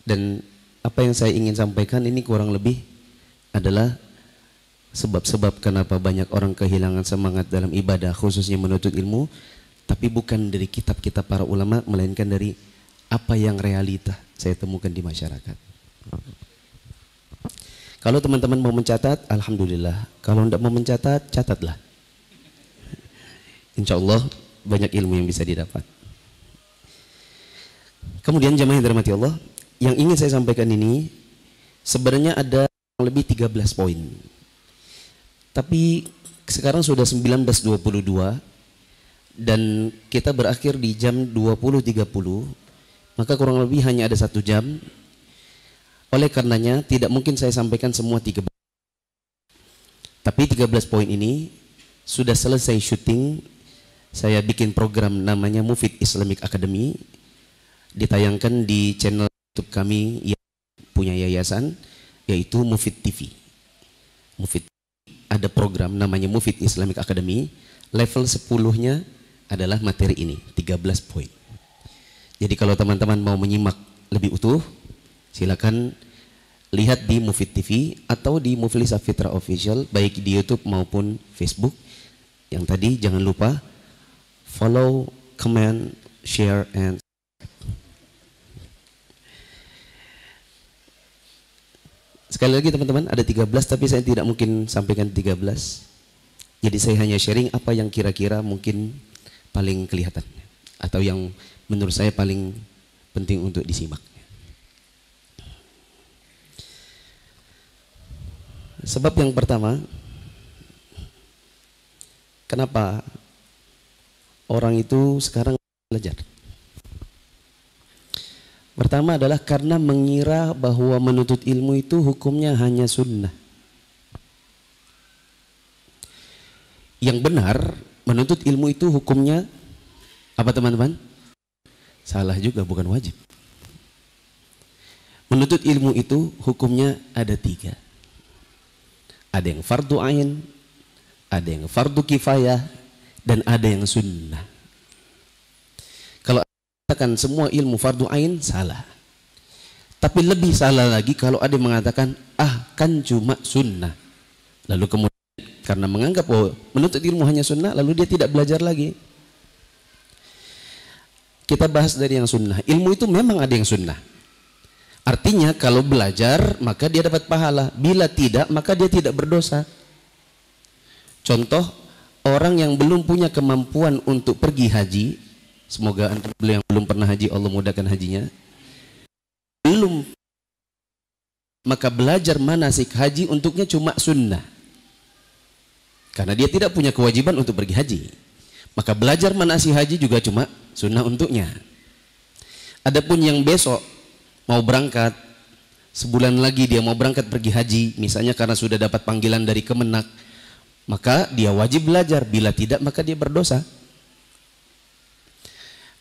Dan apa yang saya ingin sampaikan ini kurang lebih adalah sebab-sebab kenapa banyak orang kehilangan semangat dalam ibadah, khususnya menuntut ilmu, tapi bukan dari kitab-kitab para ulama, melainkan dari apa yang realita saya temukan di masyarakat. Kalau teman-teman mau mencatat, alhamdulillah. Kalau tidak mau mencatat, catatlah. Insya Allah banyak ilmu yang bisa didapat. Kemudian jamaah yang dirahmati Allah, yang ingin saya sampaikan ini sebenarnya ada lebih 13 poin. Tapi sekarang sudah 19.22 dan kita berakhir di jam 20.30, maka kurang lebih hanya ada 1 jam. Oleh karenanya tidak mungkin saya sampaikan semua 13. Tapi 13 poin ini sudah selesai syuting. Saya bikin program namanya Mufid Islamic Academy, ditayangkan di channel YouTube kami yang punya yayasan, yaitu Mufid TV. Mufid ada program namanya Mufid Islamic Academy. Level 10-nya adalah materi ini, 13 poin. Jadi kalau teman-teman mau menyimak lebih utuh, silakan lihat di Mufid TV atau di Muflis Safitra Official, baik di YouTube maupun Facebook. Yang tadi jangan lupa follow, comment, share, and sekali lagi teman-teman, ada 13 tapi saya tidak mungkin sampaikan 13. Jadi saya hanya sharing apa yang kira-kira mungkin paling kelihatan atau yang menurut saya paling penting untuk disimak. Sebab yang pertama, kenapa orang itu sekarang belajar? pertama adalah karena mengira bahwa menuntut ilmu itu hukumnya hanya sunnah. Yang benar, menuntut ilmu itu hukumnya apa teman-teman? Salah juga, bukan wajib. Menuntut ilmu itu hukumnya ada 3. Ada yang fardu ain, ada yang fardu kifayah, dan ada yang sunnah. Kalau katakan semua ilmu fardu ain, salah. Tapi lebih salah lagi kalau ada yang mengatakan kan cuma sunnah. Lalu kemudian karena menganggap bahwa menuntut ilmu hanya sunnah, lalu dia tidak belajar lagi. Kita bahas dari yang sunnah. Ilmu itu memang ada yang sunnah. Artinya kalau belajar maka dia dapat pahala. Bila tidak maka dia tidak berdosa. Contoh, orang yang belum punya kemampuan untuk pergi haji, semoga antum yang belum pernah haji Allah mudahkan hajinya. Belum, maka belajar manasik haji untuknya cuma sunnah. Karena dia tidak punya kewajiban untuk pergi haji. Maka belajar manasik haji juga cuma sunnah untuknya. Adapun yang besok mau berangkat, sebulan lagi dia mau berangkat pergi haji, misalnya karena sudah dapat panggilan dari Kemenak, maka dia wajib belajar. Bila tidak maka dia berdosa.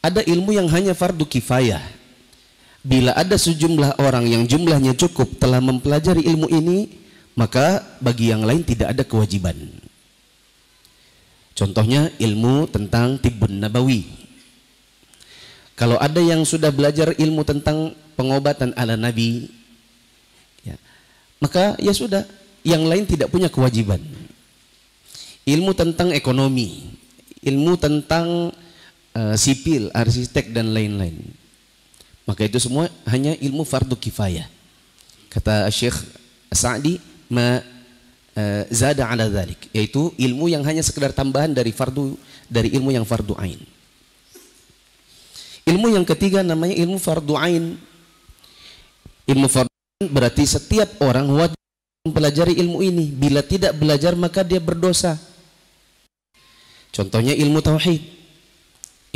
Ada ilmu yang hanya fardu kifayah. Bila ada sejumlah orang yang jumlahnya cukup telah mempelajari ilmu ini, maka bagi yang lain tidak ada kewajiban. Contohnya ilmu tentang tibbun nabawi. Kalau ada yang sudah belajar ilmu tentang pengobatan ala Nabi, ya, maka ya sudah, yang lain tidak punya kewajiban. Ilmu tentang ekonomi, ilmu tentang sipil, arsitek dan lain-lain, maka itu semua hanya ilmu fardu kifayah. Kata Syekh Sa'di, ma zada ala dzalik, yaitu ilmu yang hanya sekedar tambahan dari ilmu yang fardu ain. Ilmu yang ketiga namanya ilmu fardu ain. Ilmu fardu ain berarti setiap orang wajib mempelajari ilmu ini. Bila tidak belajar maka dia berdosa. Contohnya ilmu tauhid,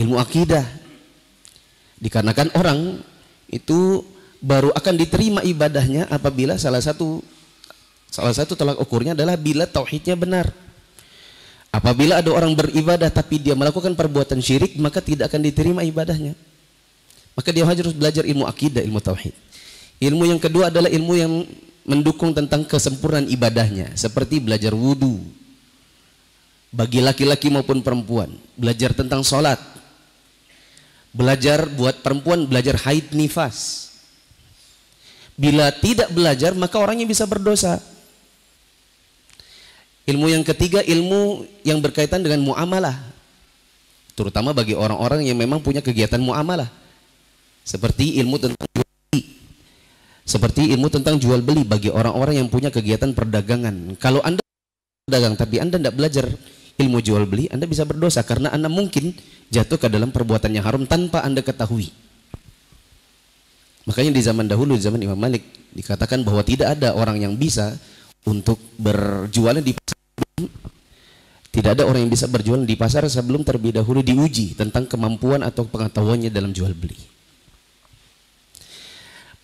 ilmu akidah. Dikarenakan orang itu baru akan diterima ibadahnya apabila salah satu tolak ukurnya adalah bila tauhidnya benar. Apabila ada orang beribadah tapi dia melakukan perbuatan syirik, maka tidak akan diterima ibadahnya. Maka dia harus belajar ilmu akidah, ilmu tauhid. Ilmu yang kedua adalah ilmu yang mendukung tentang kesempurnaan ibadahnya, seperti belajar wudu bagi laki-laki maupun perempuan, belajar tentang sholat, belajar buat perempuan belajar haid nifas. Bila tidak belajar maka orangnya bisa berdosa. Ilmu yang ketiga ilmu yang berkaitan dengan muamalah, terutama bagi orang-orang yang memang punya kegiatan muamalah, seperti ilmu tentang jual beli bagi orang-orang yang punya kegiatan perdagangan. Kalau Anda berdagang tapi Anda tidak belajar ilmu jual beli, Anda bisa berdosa karena Anda mungkin jatuh ke dalam perbuatan yang haram tanpa Anda ketahui. Makanya di zaman dahulu, di zaman Imam Malik, dikatakan bahwa tidak ada orang yang bisa untuk berjualan di pasar. Tidak ada orang yang bisa berjualan di pasar sebelum terlebih dahulu diuji tentang kemampuan atau pengetahuannya dalam jual beli.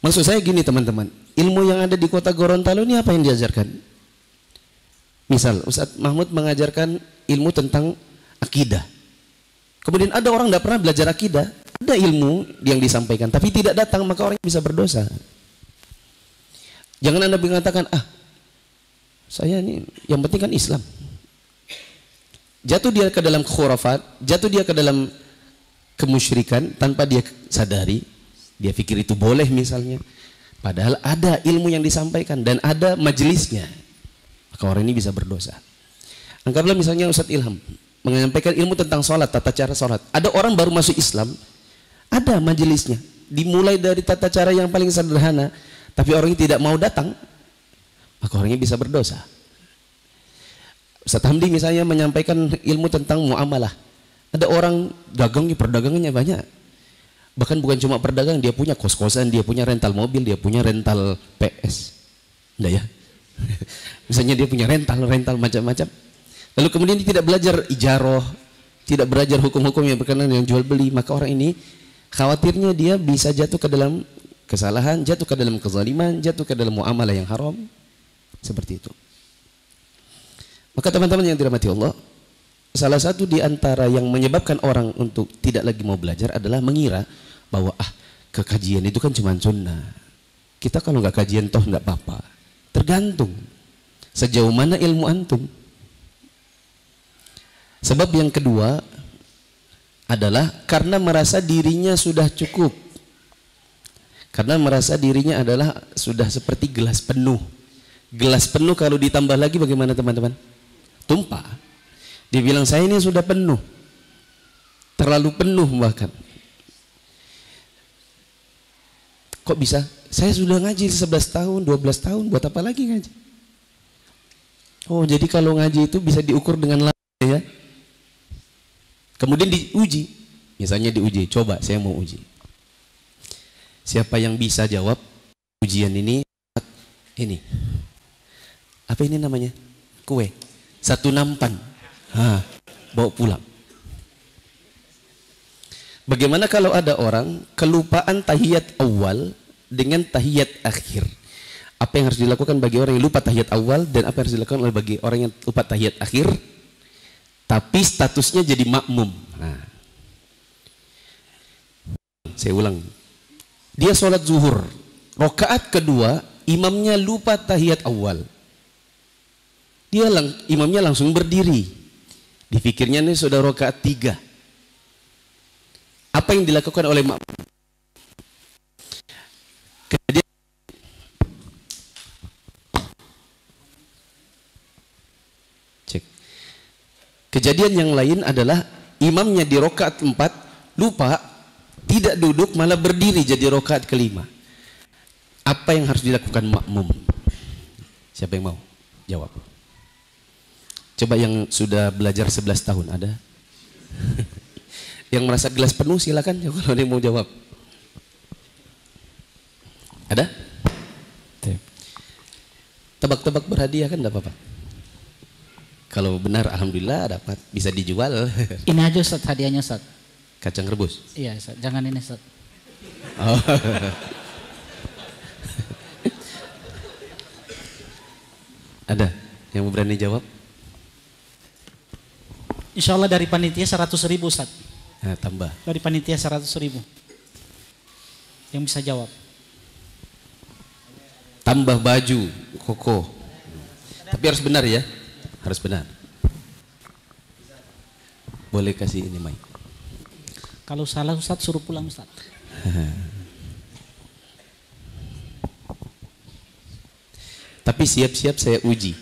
Maksud saya gini teman-teman, ilmu yang ada di kota Gorontalo ini apa yang diajarkan? Misal Ustadz Mahmud mengajarkan ilmu tentang akidah. Kemudian ada orang tidak pernah belajar akidah, ada ilmu yang disampaikan tapi tidak datang, maka orang bisa berdosa. Jangan Anda mengatakan, saya ini yang penting kan Islam. Jatuh dia ke dalam khurafat, jatuh dia ke dalam kemusyrikan tanpa dia sadari. Dia pikir itu boleh misalnya, padahal ada ilmu yang disampaikan dan ada majelisnya, maka orang ini bisa berdosa. Anggaplah misalnya Ustadz Ilham menyampaikan ilmu tentang sholat, tata cara sholat. Ada orang baru masuk Islam, ada majelisnya, dimulai dari tata cara yang paling sederhana, tapi orang ini tidak mau datang, maka orangnya bisa berdosa. Ustadz Hamdi misalnya menyampaikan ilmu tentang muamalah. Ada orang dagangnya, perdagangannya banyak. Bahkan bukan cuma perdagang, dia punya kos-kosan, dia punya rental mobil, dia punya rental PS. Enggak ya? Misalnya dia punya rental macam-macam. Lalu kemudian dia tidak belajar ijaroh, tidak belajar hukum-hukum yang berkenaan dengan jual beli, maka orang ini Khawatirnya dia bisa jatuh ke dalam kesalahan, jatuh ke dalam kezaliman, jatuh ke dalam muamalah yang haram. Seperti itu. Maka teman-teman yang dirahmati Allah, salah satu di antara yang menyebabkan orang untuk tidak lagi mau belajar adalah mengira bahwa kekajian itu kan cuma sunnah. Kita kalau nggak kajian toh nggak apa-apa. Tergantung sejauh mana ilmu antum. Sebab yang kedua adalah karena merasa dirinya sudah cukup. Karena merasa dirinya adalah sudah seperti gelas penuh. Gelas penuh kalau ditambah lagi bagaimana teman-teman? Tumpah. Dia bilang saya ini sudah penuh. Terlalu penuh bahkan. Kok bisa? Saya sudah ngaji 11 tahun, 12 tahun, buat apa lagi ngaji? Oh, jadi kalau ngaji itu bisa diukur dengan lama ya. Kemudian diuji. Misalnya diuji, coba saya mau uji. Siapa yang bisa jawab ujian ini? Apa ini namanya? Kue. 1 nampan. Bawa pulang. Bagaimana kalau ada orang kelupaan tahiyat awal dengan tahiyat akhir? Apa yang harus dilakukan bagi orang yang lupa tahiyat awal dan apa yang harus dilakukan oleh bagi orang yang lupa tahiyat akhir tapi statusnya jadi makmum? Saya ulang. Dia sholat zuhur, rakaat kedua imamnya lupa tahiyat awal. Imamnya langsung berdiri. Dipikirnya ini sudah rakaat 3. Apa yang dilakukan oleh makmum? Kejadian yang lain adalah imamnya di rakaat 4 lupa, tidak duduk malah berdiri jadi rakaat kelima. Apa yang harus dilakukan makmum? Siapa yang mau jawab? Coba yang sudah belajar 11 tahun ada? Yang merasa gelas penuh silakan kalau ada yang mau jawab. Ada? Tebak-tebak berhadiah kan enggak apa-apa. Kalau benar alhamdulillah dapat, bisa dijual. Ini aja Ustaz hadiahnya Ustaz. Kacang rebus. Iya Ustaz, jangan ini Ustaz. Oh. Ada yang berani jawab? Insya Allah dari panitia 100.000 Ustaz. Tambah. Dari panitia 100.000 yang bisa jawab. Tambah baju koko. Tapi harus benar ya. Harus benar. Boleh kasih ini mic. Kalau salah Ustaz suruh pulang Ustaz. Tapi siap-siap saya uji.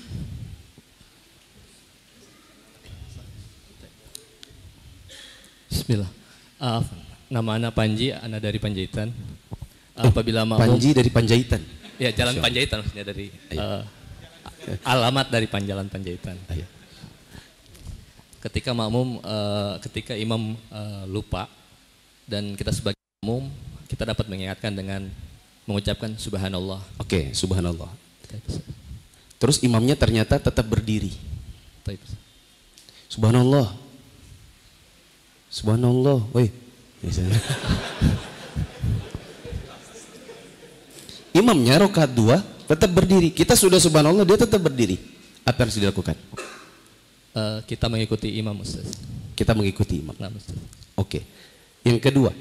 Bismillah. Nama Ana Panji, Ana dari Panjaitan. Apabila makmum Panji dari Panjaitan. Ya, Jalan Panjaitan maksudnya dari alamat dari Jalan Panjaitan. Ketika makmum, ketika imam lupa dan kita sebagai makmum, kita dapat mengingatkan dengan mengucapkan subhanallah. Oke, subhanallah. Terus imamnya ternyata tetap berdiri. Subhanallah. Subhanallah. Woi. Imamnya rakaat 2 tetap berdiri. Kita sudah subhanallah, dia tetap berdiri. Apa yang harus dilakukan? Kita mengikuti imam Ustaz. Kita mengikuti imam. Nah, Ustaz. Oke. Yang kedua.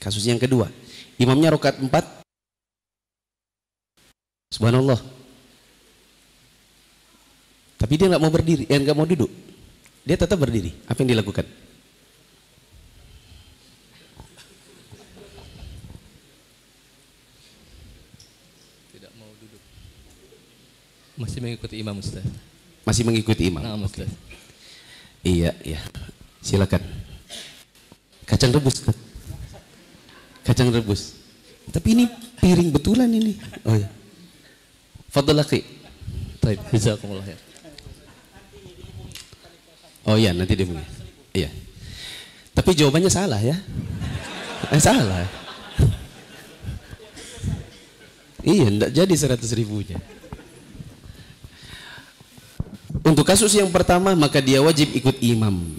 Kasus yang kedua. Imamnya rakaat 4. Subhanallah. Tapi dia nggak mau berdiri, nggak mau duduk. Dia tetap berdiri. Apa yang dilakukan? Tidak mau duduk. Masih mengikuti imam Ustaz. Masih mengikuti imam. Nah, Ustaz. Iya, iya. Silakan. Kacang rebus. Kacang rebus. Tapi ini piring betulan ini. Oh ya. Fadhal akhi. Baik, jazakumullah khair. Oh iya, nanti dia mulai. Iya. Tapi jawabannya salah ya. Salah. Iya, enggak jadi 100.000-nya. Untuk kasus yang pertama maka dia wajib ikut imam.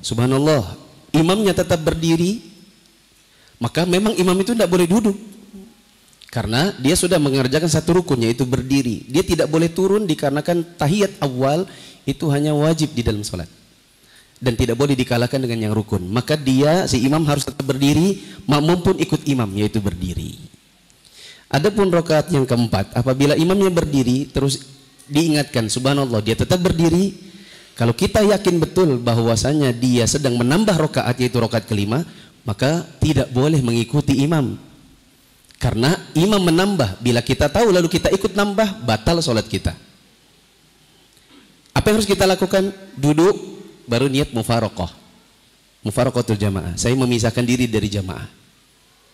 Subhanallah, imamnya tetap berdiri, maka memang imam itu tidak boleh duduk. Karena dia sudah mengerjakan satu rukun, yaitu berdiri. Dia tidak boleh turun dikarenakan tahiyat awal itu hanya wajib di dalam sholat. Dan tidak boleh dikalahkan dengan yang rukun. Maka dia, si imam harus tetap berdiri, makmum pun ikut imam, yaitu berdiri. Adapun rakaat yang keempat, apabila imamnya berdiri, terus diingatkan, subhanallah, dia tetap berdiri. Kalau kita yakin betul bahwasanya dia sedang menambah rakaat, yaitu rakaat kelima, maka tidak boleh mengikuti imam. Karena imam menambah, bila kita tahu lalu kita ikut nambah, batal sholat kita. Apa yang harus kita lakukan? Duduk, baru niat mufaraqah, mufaraqatul jamaah. Saya memisahkan diri dari jamaah,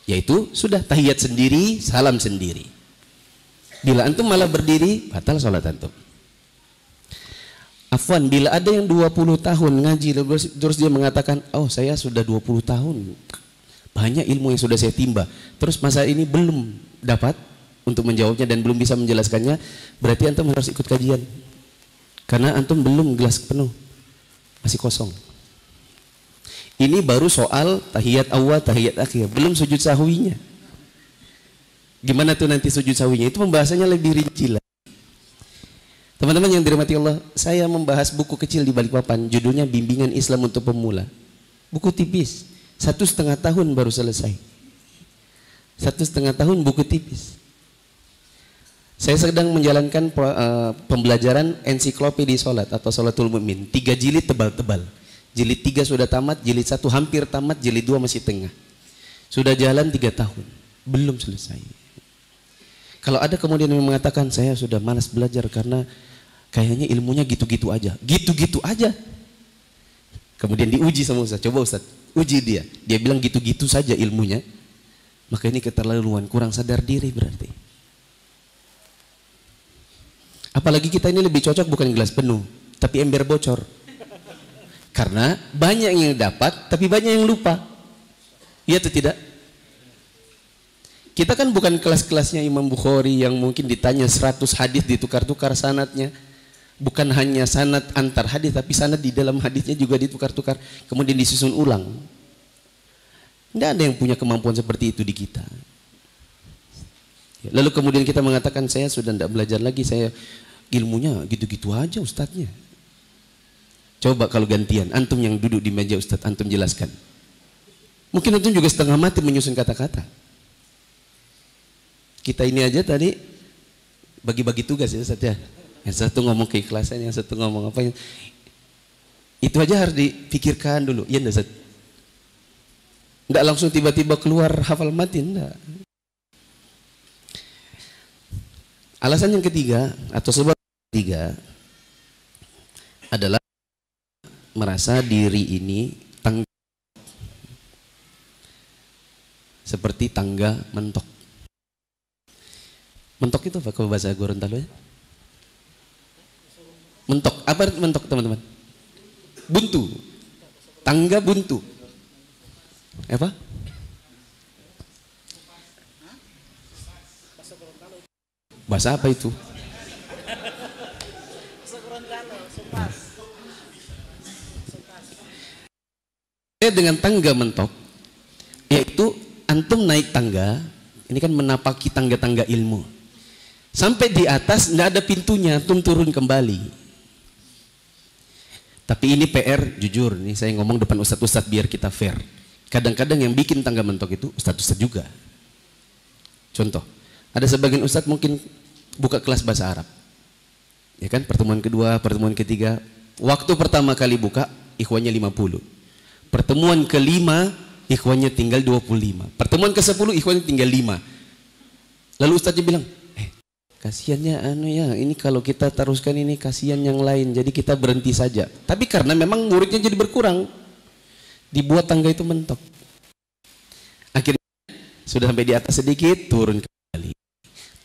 yaitu sudah tahiyat sendiri, salam sendiri. Bila antum malah berdiri, batal sholat antum. Afwan, bila ada yang 20 tahun ngaji terus dia mengatakan, oh saya sudah 20 tahun, banyak ilmu yang sudah saya timba, terus masa ini belum dapat untuk menjawabnya dan belum bisa menjelaskannya, berarti antum harus ikut kajian. Karena antum belum gelas penuh, masih kosong. Ini baru soal tahiyat awal, tahiyat akhir, belum sujud sahwinya. Gimana tuh nanti sujud sahwinya? Itu pembahasannya lebih rinci lah. Teman-teman yang dirahmati Allah, saya membahas buku kecil di Balikpapan, judulnya Bimbingan Islam untuk Pemula. Buku tipis, 1,5 tahun baru selesai. 1,5 tahun buku tipis. Saya sedang menjalankan pembelajaran ensiklopedi sholat atau sholatul mu'min, 3 jilid tebal-tebal. Jilid 3 sudah tamat, jilid 1 hampir tamat, jilid 2 masih tengah. Sudah jalan 3 tahun, belum selesai. Kalau ada kemudian yang mengatakan, saya sudah malas belajar karena kayaknya ilmunya gitu-gitu aja. Gitu-gitu aja. Kemudian diuji sama Ustaz, coba Ustaz, uji dia. Dia bilang gitu-gitu saja ilmunya. Maka ini keterlaluan, kurang sadar diri berarti. Apalagi kita ini lebih cocok bukan gelas penuh, tapi ember bocor. Karena banyak yang dapat, tapi banyak yang lupa. Iya atau tidak? Kita kan bukan kelas-kelasnya Imam Bukhari yang mungkin ditanya 100 hadis ditukar-tukar sanadnya. Bukan hanya sanad antar hadis, tapi sanad di dalam hadisnya juga ditukar-tukar, kemudian disusun ulang. Tidak ada yang punya kemampuan seperti itu di kita. Lalu kemudian kita mengatakan, saya sudah tidak belajar lagi, saya ilmunya gitu-gitu aja ustadznya. Coba kalau gantian, antum yang duduk di meja ustadz, antum jelaskan. Mungkin antum juga setengah mati menyusun kata-kata. Kita ini aja tadi bagi-bagi tugas ya Ustaz ya. Yang satu ngomong keikhlasan, yang satu ngomong apa. Itu aja harus dipikirkan dulu. Iya enggak Ustaz? Enggak langsung tiba-tiba keluar hafal mati, enggak. Alasan yang ketiga atau sebab ketiga adalah merasa diri ini seperti tangga mentok. Mentok itu apa kalau bahasa Gorontalo ya? Mentok, apa mentok teman-teman? Buntu, tangga buntu. Apa? Bahasa apa itu? Dengan tangga mentok, yaitu antum naik tangga, ini kan menapaki tangga-tangga ilmu. Sampai di atas nggak ada pintunya, antum turun kembali. Tapi ini PR, jujur, nih saya ngomong depan ustadz-ustadz biar kita fair. Kadang-kadang yang bikin tangga mentok itu ustadz-ustadz juga. Contoh, ada sebagian ustadz mungkin buka kelas bahasa Arab, ya kan? Pertemuan kedua, pertemuan ketiga, waktu pertama kali buka, ikhwannya 50. Pertemuan kelima, ikhwannya tinggal 25. Pertemuan ke-10, ikhwannya tinggal 5. Lalu ustadznya bilang, kasiannya ya, ini kalau kita teruskan ini kasihan yang lain, jadi kita berhenti saja. Tapi karena memang muridnya jadi berkurang, dibuat tangga itu mentok. Akhirnya sudah sampai di atas sedikit, turun kembali.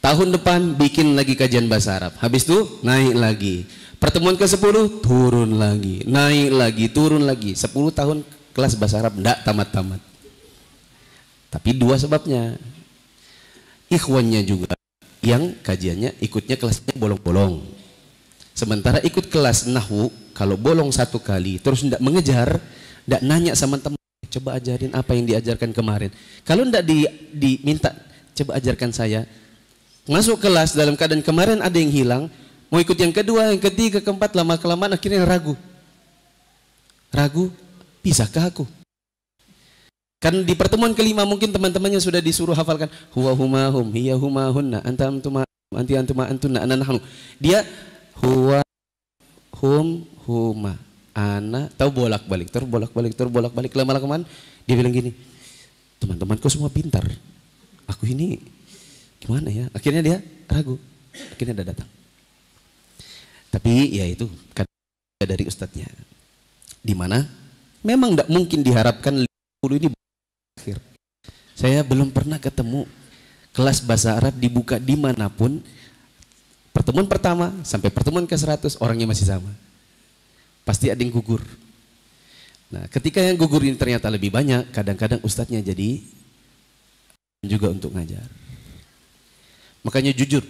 Tahun depan bikin lagi kajian bahasa Arab, habis itu naik lagi. Pertemuan ke-10 turun lagi, naik lagi, turun lagi. 10 tahun kelas bahasa Arab enggak tamat-tamat. Tapi dua sebabnya. Ikhwannya juga yang kajiannya ikutnya kelasnya bolong-bolong. Sementara ikut kelas nahwu, kalau bolong 1 kali terus tidak mengejar, tidak nanya sama teman, coba ajarin apa yang diajarkan kemarin. Kalau tidak diminta, coba ajarkan saya. Masuk kelas dalam keadaan kemarin ada yang hilang, mau ikut yang kedua, yang ketiga, keempat, lama-kelamaan akhirnya ragu. Ragu, bisakah aku? Kan di pertemuan kelima mungkin teman-temannya sudah disuruh hafalkan huwa huma hum hiya huma hunna anta antuma anti antuma antuna ana nahnu. Dia huwa hum huma ana, tahu bolak-balik, terbolak-balik lama-lama dia bilang gini, teman-temanku semua pintar, aku ini gimana ya? Akhirnya dia ragu, akhirnya dia datang. Tapi ya itu kan dari ustadznya, di mana memang tidak mungkin diharapkan 50 ini akhir. Saya belum pernah ketemu kelas bahasa Arab dibuka dimanapun, pertemuan pertama sampai pertemuan ke-100 orangnya masih sama, pasti ada yang gugur. Nah ketika yang gugur ini ternyata lebih banyak, kadang-kadang ustadznya jadi juga untuk ngajar. Makanya jujur,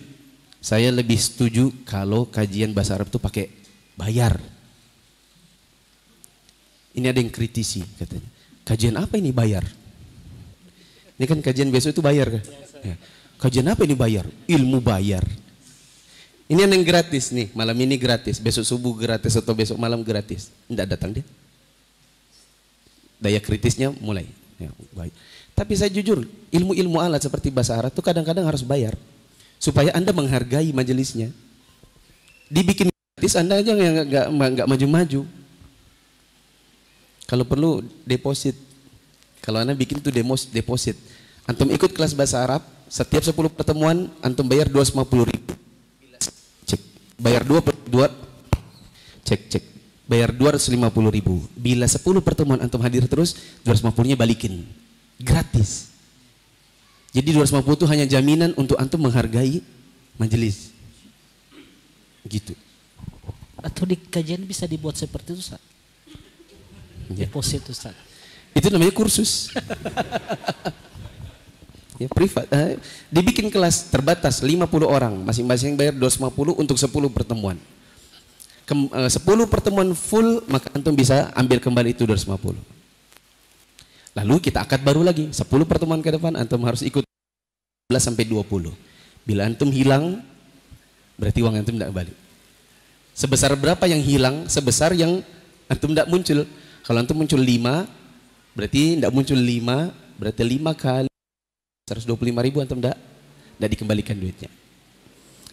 saya lebih setuju kalau kajian bahasa Arab itu pakai bayar. Ini ada yang kritisi katanya, kajian apa ini bayar? Ini kan kajian besok itu bayar kan? Ya. Kajian apa ini bayar? Ilmu bayar. Ini yang gratis nih, malam ini gratis, besok subuh gratis atau besok malam gratis. Tidak datang dia. Daya kritisnya mulai. Ya, baik. Tapi saya jujur, ilmu-ilmu alat seperti bahasa Arab itu kadang-kadang harus bayar. Supaya Anda menghargai majelisnya. Dibikin gratis, Anda aja nggak maju-maju. Kalau perlu deposit. Kalau Anda bikin itu deposit. Antum ikut kelas bahasa Arab, setiap 10 pertemuan Antum bayar 250.000. Cek. Bayar 2 cek. Bayar 250.000. Bila 10 pertemuan Antum hadir terus, 250-nya balikin. Gratis. Jadi 250 itu hanya jaminan untuk Antum menghargai majelis. Gitu. Atau di kajian bisa dibuat seperti itu, Ustaz. Deposit, Ustaz. Itu namanya kursus. Ya, privat. Dibikin kelas terbatas 50 orang, masing-masing bayar 250 untuk 10 pertemuan. 10 pertemuan full, maka Antum bisa ambil kembali itu 250. Lalu kita akad baru lagi, 10 pertemuan ke depan Antum harus ikut 11 sampai 20. Bila Antum hilang, berarti uang Antum tidak balik. Sebesar berapa yang hilang? Sebesar yang Antum tidak muncul. Kalau Antum muncul 5, berarti tidak muncul 5, berarti 5 kali 125.000 Antum tidak dikembalikan duitnya.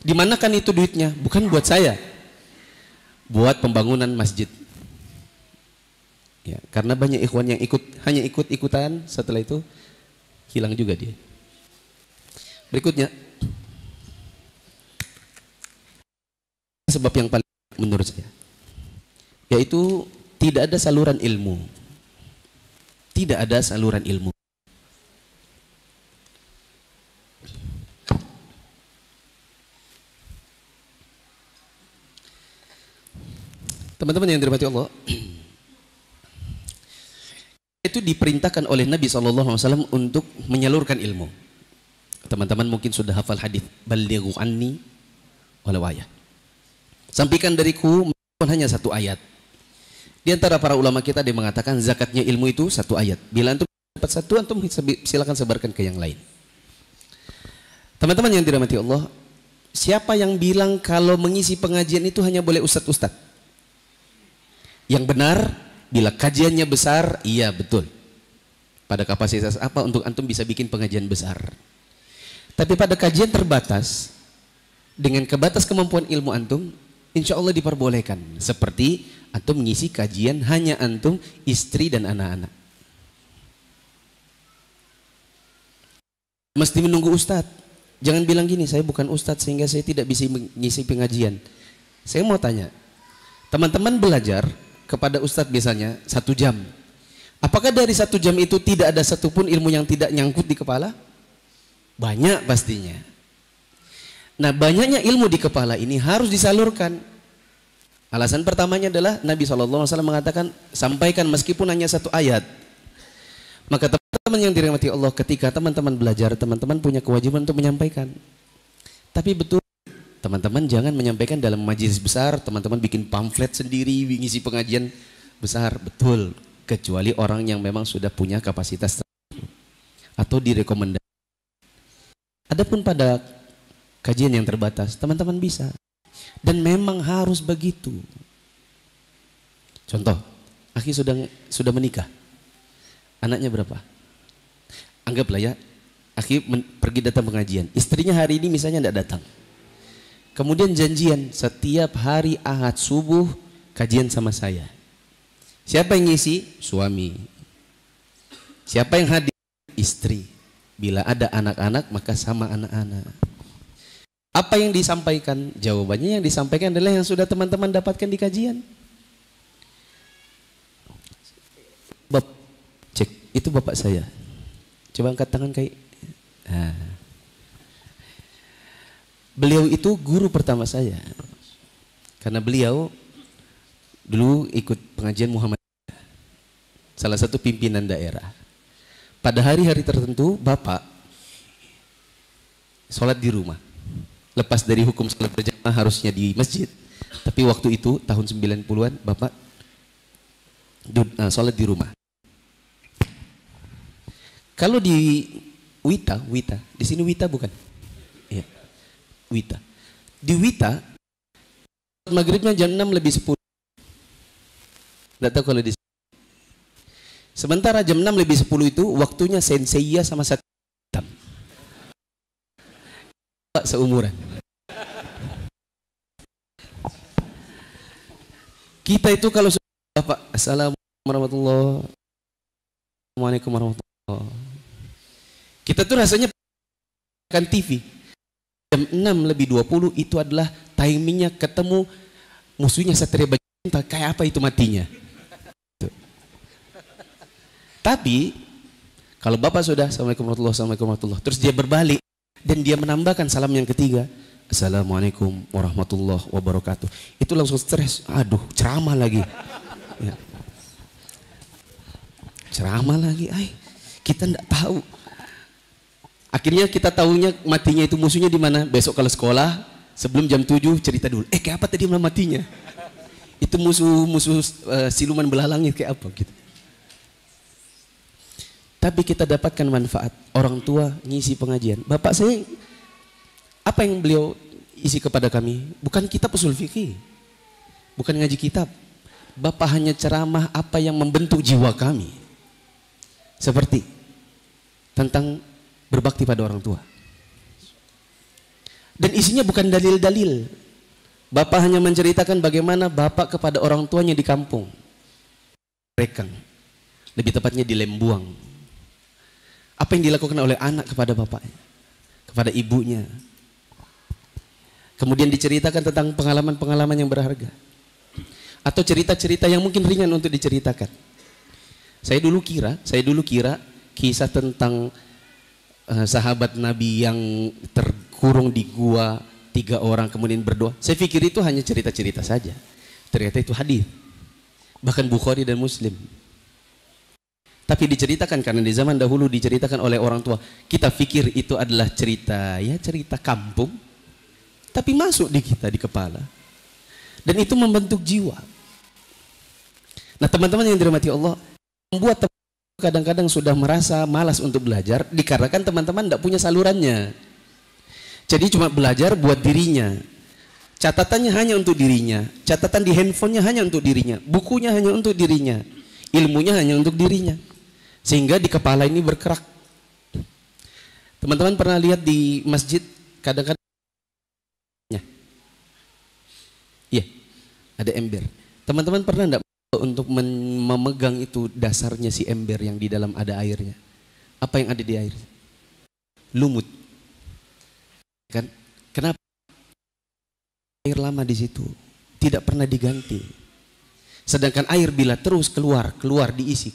Dimanakan itu duitnya? Bukan buat saya, buat pembangunan masjid. Ya, karena banyak ikhwan yang hanya ikut-ikutan, setelah itu hilang juga dia. Berikutnya, sebab yang paling menurut saya, yaitu tidak ada saluran ilmu. Tidak ada saluran ilmu. Teman-teman yang dirahmati Allah, itu diperintahkan oleh Nabi SAW untuk menyalurkan ilmu. Teman-teman mungkin sudah hafal hadis balighu anni walau ayat. Sampaikan dariku hanya 1 ayat. Di antara para ulama kita dia mengatakan zakatnya ilmu itu 1 ayat. Bila antum dapat 1, antum silakan sebarkan ke yang lain. Teman-teman yang dirahmati Allah, siapa yang bilang kalau mengisi pengajian itu hanya boleh ustadz-ustadz? Yang benar, bila kajiannya besar, iya betul. Pada kapasitas apa untuk antum bisa bikin pengajian besar. Tapi pada kajian terbatas, dengan kebatas kemampuan ilmu antum, insya Allah diperbolehkan. Seperti antum mengisi kajian hanya antum, istri dan anak-anak. Mesti menunggu ustadz. Jangan bilang gini, saya bukan ustadz sehingga saya tidak bisa mengisi pengajian. Saya mau tanya, teman-teman belajar kepada ustadz biasanya 1 jam. Apakah dari 1 jam itu tidak ada satupun ilmu yang tidak nyangkut di kepala? Banyak pastinya. Nah, banyaknya ilmu di kepala ini harus disalurkan. Alasan pertamanya adalah Nabi SAW mengatakan, sampaikan meskipun hanya 1 ayat. Maka teman-teman yang dirahmati Allah, ketika teman-teman belajar, teman-teman punya kewajiban untuk menyampaikan. Tapi betul, teman-teman jangan menyampaikan dalam majelis besar, teman-teman bikin pamflet sendiri, ngisi pengajian besar. Betul, kecuali orang yang memang sudah punya kapasitas atau direkomendasi. Adapun pada kajian yang terbatas, teman-teman bisa, dan memang harus begitu. Contoh, Akhi sudah menikah, anaknya berapa? Anggaplah ya, Akhi pergi datang pengajian, istrinya hari ini misalnya tidak datang. Kemudian janjian setiap hari Ahad subuh kajian sama saya. Siapa yang ngisi? Suami. Siapa yang hadir? Istri. Bila ada anak-anak maka sama anak-anak. Apa yang disampaikan? Jawabannya yang disampaikan adalah yang sudah teman-teman dapatkan di kajian. Cek, itu bapak saya. Coba angkat tangan kayak. Nah. Beliau itu guru pertama saya. Karena beliau dulu ikut pengajian Muhammadiyah. Salah satu pimpinan daerah. Pada hari-hari tertentu bapak sholat di rumah. Lepas dari hukum sholat berjamaah harusnya di masjid. Tapi waktu itu tahun 90-an bapak sholat di rumah. Kalau di Wita, di sini Wita bukan? Iya. Wita. Di Wita maghribnya jam 6 lebih 10. Tidak tahu kalau di sini. Sementara jam 6 lebih 10 itu waktunya senseiya sama satu hitam. Seumuran. Kita itu kalau Bapak, Assalamualaikum warahmatullahi. Kita tuh rasanya kan TV. Jam 6 lebih 20 itu adalah timingnya ketemu musuhnya Satria Baja, kayak apa itu matinya. Tapi kalau bapak sudah Assalamualaikum warahmatullahi, terus dia berbalik dan dia menambahkan salam yang ketiga, Assalamualaikum warahmatullahi wabarakatuh, itu langsung stres. Aduh, ceramah lagi ya. Ceramah lagi, kita tidak tahu. Akhirnya kita tahunya matinya itu musuhnya di mana. Besok kalau sekolah sebelum jam 7 cerita dulu, kayak apa tadi matinya, itu musuh siluman belalangnya kayak apa gitu. Tapi kita dapatkan manfaat. Orang tua ngisi pengajian. Bapak saya, apa yang beliau isi kepada kami? Bukan kitab usul fikih, bukan ngaji kitab. Bapak hanya ceramah apa yang membentuk jiwa kami. Seperti tentang berbakti pada orang tua. Dan isinya bukan dalil-dalil. Bapak hanya menceritakan bagaimana bapak kepada orang tuanya di kampung. Rekang. Lebih tepatnya di Lembuang. Apa yang dilakukan oleh anak kepada bapaknya, kepada ibunya. Kemudian diceritakan tentang pengalaman-pengalaman yang berharga. Atau cerita-cerita yang mungkin ringan untuk diceritakan. Saya dulu kira kisah tentang sahabat Nabi yang terkurung di gua 3 orang kemudian berdoa. Saya pikir itu hanya cerita-cerita saja. Ternyata itu hadis. Bahkan Bukhari dan Muslim. Tapi diceritakan karena di zaman dahulu diceritakan oleh orang tua. Kita pikir itu adalah cerita kampung. Tapi masuk di kita, di kepala. Dan itu membentuk jiwa. Nah teman-teman yang dirahmati Allah, membuat kadang-kadang sudah merasa malas untuk belajar dikarenakan teman-teman tidak punya salurannya. Jadi cuma belajar buat dirinya. Catatannya hanya untuk dirinya. Catatan di handphonenya hanya untuk dirinya. Bukunya hanya untuk dirinya. Ilmunya hanya untuk dirinya. Sehingga di kepala ini berkerak. Teman-teman pernah lihat di masjid kadang-kadang iya, ada ember. Teman-teman pernah enggak untuk memegang itu dasarnya si ember yang di dalam ada airnya? Apa yang ada di air? Lumut. Kan? Kenapa? Air lama di situ, tidak pernah diganti. Sedangkan air bila terus keluar diisi,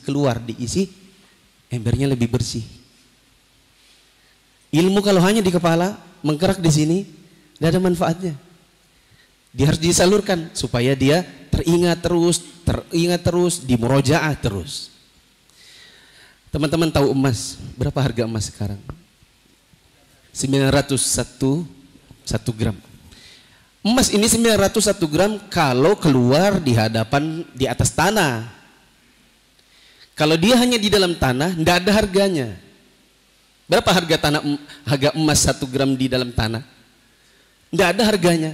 embernya lebih bersih. Ilmu kalau hanya di kepala, mengkerak di sini, tidak ada manfaatnya. Dia harus disalurkan supaya dia teringat terus, dimurojaah terus. Teman-teman tahu emas, berapa harga emas sekarang? 901 gram. Emas ini 901 gram kalau keluar di hadapan di atas tanah. Kalau dia hanya di dalam tanah, tidak ada harganya. Berapa harga tanah, harga emas 1 gram di dalam tanah? Tidak ada harganya.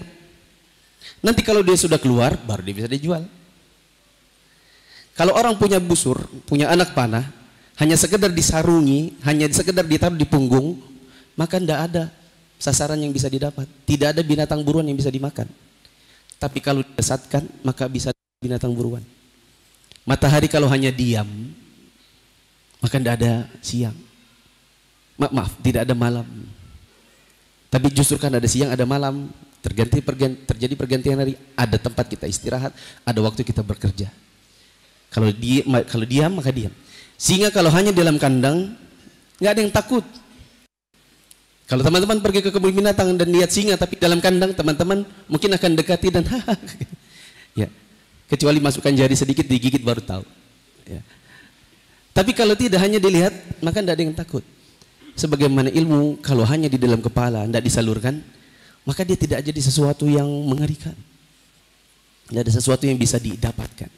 Nanti kalau dia sudah keluar, baru dia bisa dijual. Kalau orang punya busur, punya anak panah, hanya sekedar disarungi, hanya sekedar ditaruh di punggung, maka tidak ada sasaran yang bisa didapat. Tidak ada binatang buruan yang bisa dimakan. Tapi kalau disesatkan, maka bisa binatang buruan. Matahari kalau hanya diam, maka tidak ada siang. Maaf, tidak ada malam. Tapi justru kan ada siang, ada malam, terjadi pergantian hari, ada tempat kita istirahat, ada waktu kita bekerja. Kalau diam maka diam. Sehingga kalau hanya dalam kandang, nggak ada yang takut. Kalau teman-teman pergi ke kebun binatang dan lihat singa tapi dalam kandang, teman-teman mungkin akan dekati dan ya, kecuali masukkan jari sedikit digigit baru tahu. Ya. Tapi kalau tidak hanya dilihat, maka tidak ada yang takut. Sebagaimana ilmu kalau hanya di dalam kepala, tidak disalurkan, maka dia tidak jadi sesuatu yang mengerikan. Tidak ada sesuatu yang bisa didapatkan.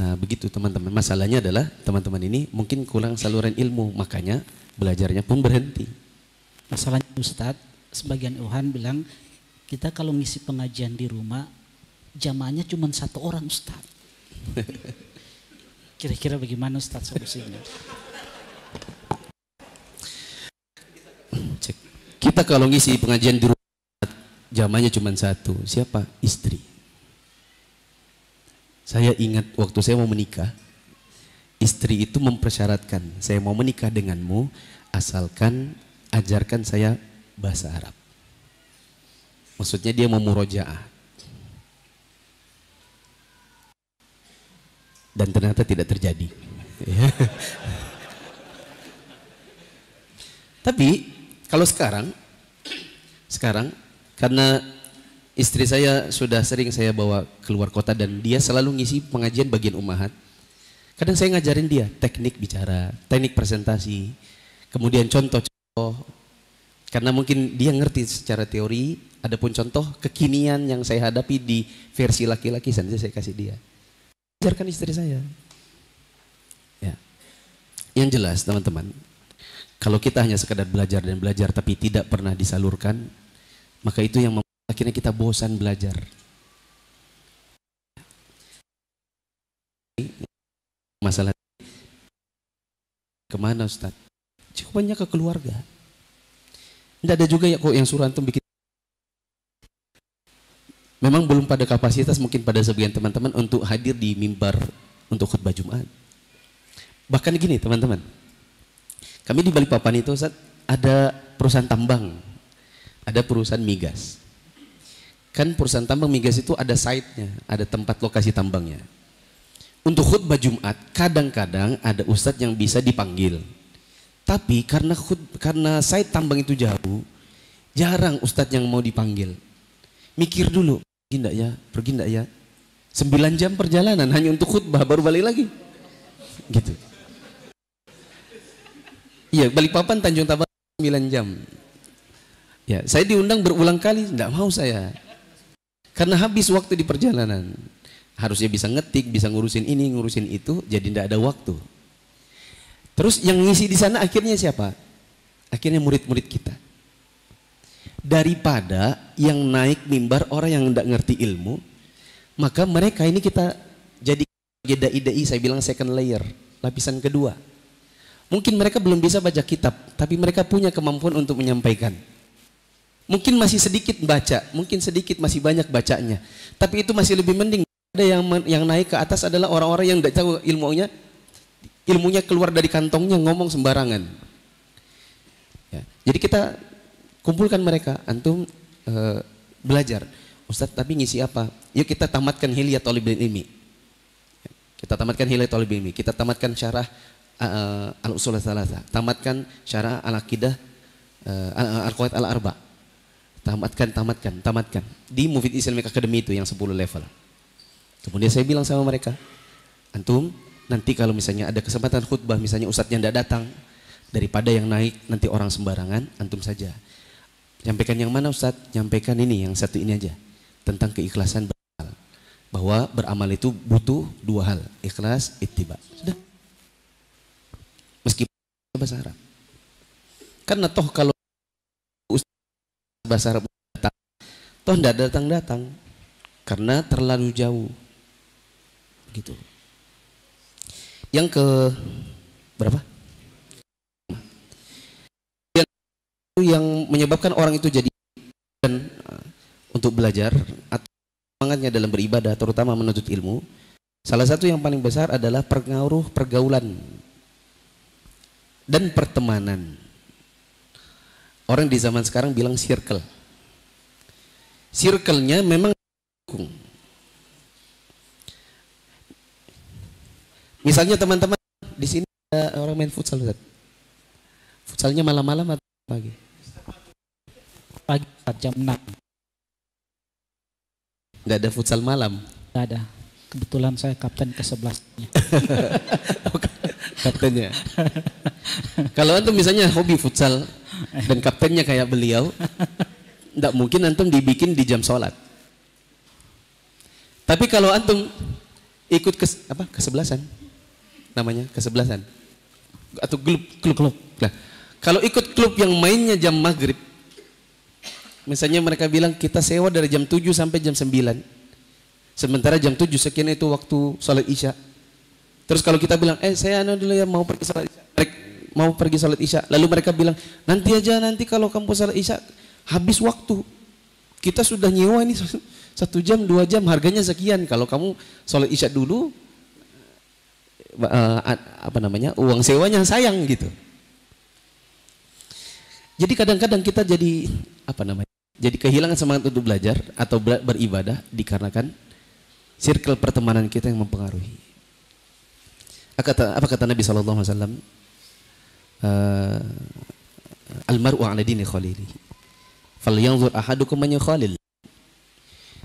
Nah begitu teman-teman, masalahnya adalah teman-teman ini mungkin kurang saluran ilmu, makanya belajarnya pun berhenti. Masalahnya Ustadz, sebagian Tuhan bilang kita kalau ngisi pengajian di rumah jamaahnya cuma 1 orang Ustadz. Kira-kira bagaimana Ustadz solusinya? Kita kalau ngisi pengajian di rumah jamaahnya cuma 1, siapa? Istri. Saya ingat waktu saya mau menikah, istri itu mempersyaratkan, saya mau menikah denganmu asalkan ajarkan saya bahasa Arab. Maksudnya dia mau murojaah. Dan ternyata tidak terjadi. Tapi kalau sekarang karena istri saya sudah sering saya bawa keluar kota dan dia selalu ngisi pengajian bagian ummahat. Kadang saya ngajarin dia teknik bicara, teknik presentasi, kemudian contoh-contoh. Karena mungkin dia ngerti secara teori, adapun contoh kekinian yang saya hadapi di versi laki-laki saja saya kasih dia. Ajarkan istri saya. Ya. Yang jelas teman-teman, kalau kita hanya sekadar belajar dan belajar tapi tidak pernah disalurkan, maka itu yang akhirnya kita bosan belajar. Masalah kemana Ustaz? Jawabannya ke keluarga. Tidak ada juga ya kok yang suruh antum bikin. Memang belum pada kapasitas mungkin pada sebagian teman-teman untuk hadir di mimbar untuk khutbah Jumat. Bahkan gini teman-teman, kami di Balikpapan itu Ustaz, ada perusahaan tambang, ada perusahaan migas. Kan perusahaan tambang migas itu ada site-nya, ada tempat lokasi tambangnya. Untuk khutbah Jumat, kadang-kadang ada ustadz yang bisa dipanggil. Tapi karena site tambang itu jauh, jarang ustadz yang mau dipanggil. Mikir dulu, pergi enggak ya? 9 jam perjalanan hanya untuk khutbah, baru balik lagi. Gitu. Iya, Balikpapan Tanjung Tabang 9 jam. Ya, saya diundang berulang kali, enggak mau saya. Karena habis waktu di perjalanan. Harusnya bisa ngetik, bisa ngurusin ini, ngurusin itu, jadi tidak ada waktu. Terus yang ngisi di sana akhirnya siapa? Akhirnya murid-murid kita. Daripada yang naik mimbar orang yang tidak ngerti ilmu, maka mereka ini kita jadi dai-dai, saya bilang second layer, lapisan kedua. Mungkin mereka belum bisa baca kitab, tapi mereka punya kemampuan untuk menyampaikan. Mungkin masih sedikit baca, mungkin sedikit masih banyak bacanya. Tapi itu masih lebih mending. Ada yang naik ke atas adalah orang-orang yang tidak tahu ilmunya keluar dari kantongnya ngomong sembarangan. Ya, jadi kita kumpulkan mereka, antum belajar. Ustadz tapi ngisi apa? Yuk kita tamatkan Hilyah Thalibul Ilmi. Kita tamatkan Hilyah Thalibul Ilmi. Kita tamatkan syarah Al-Usul Tsalatsa. Tamatkan syarah Al-Aqidah Al-Qawaid Al-Arba. Tamatkan di Mufid Islamic Academy itu yang 10 level. Kemudian saya bilang sama mereka, antum nanti kalau misalnya ada kesempatan khutbah, misalnya ustadznya tidak datang, daripada yang naik nanti orang sembarangan, antum saja nyampaikan. Yang mana Ustadz? Nyampaikan ini, yang satu ini aja, tentang keikhlasan berakal. bahwa beramal itu butuh dua hal, ikhlas, ittiba. Sudah. Meskipun bahasa Arab. Karena toh kalau bahasa Arab datang, toh tidak datang-datang karena terlalu jauh. Gitu. Yang ke berapa? Yang menyebabkan orang itu jadi dan untuk belajar atau semangatnya dalam beribadah, terutama menuntut ilmu, salah satu yang paling besar adalah pengaruh pergaulan dan pertemanan. Orang di zaman sekarang bilang circle. Circle-nya memang dukung. Misalnya teman-teman di sini ada orang main futsal, Ustaz. Futsalnya malam-malam atau pagi? Pagi jam 6. Nggak ada futsal malam? Nggak ada. Kebetulan saya kapten ke-11-nya. Kaptennya. Kalau antum misalnya hobi futsal dan kaptennya kayak beliau, nggak mungkin antum dibikin di jam sholat. Tapi kalau antum ikut kesebelasan, namanya kesebelasan, atau klub. Nah, kalau ikut klub yang mainnya jam maghrib, misalnya mereka bilang kita sewa dari jam 7 sampai jam 9. Sementara jam 7 sekian itu waktu sholat isya. Terus kalau kita bilang, saya dulu ya mau pergi sholat isya. Mau pergi sholat isya. Lalu mereka bilang, nanti kalau kamu sholat isya habis waktu. Kita sudah nyewa ini 1 jam, 2 jam, harganya sekian. Kalau kamu sholat isya dulu, uang sewanya sayang gitu. Jadi kadang-kadang kita jadi jadi kehilangan semangat untuk belajar atau beribadah dikarenakan circle pertemanan kita yang mempengaruhi. Apa kata Nabi SAW? Almar'u ala dini khalili. Falyanzur ahadukum man yukhalil.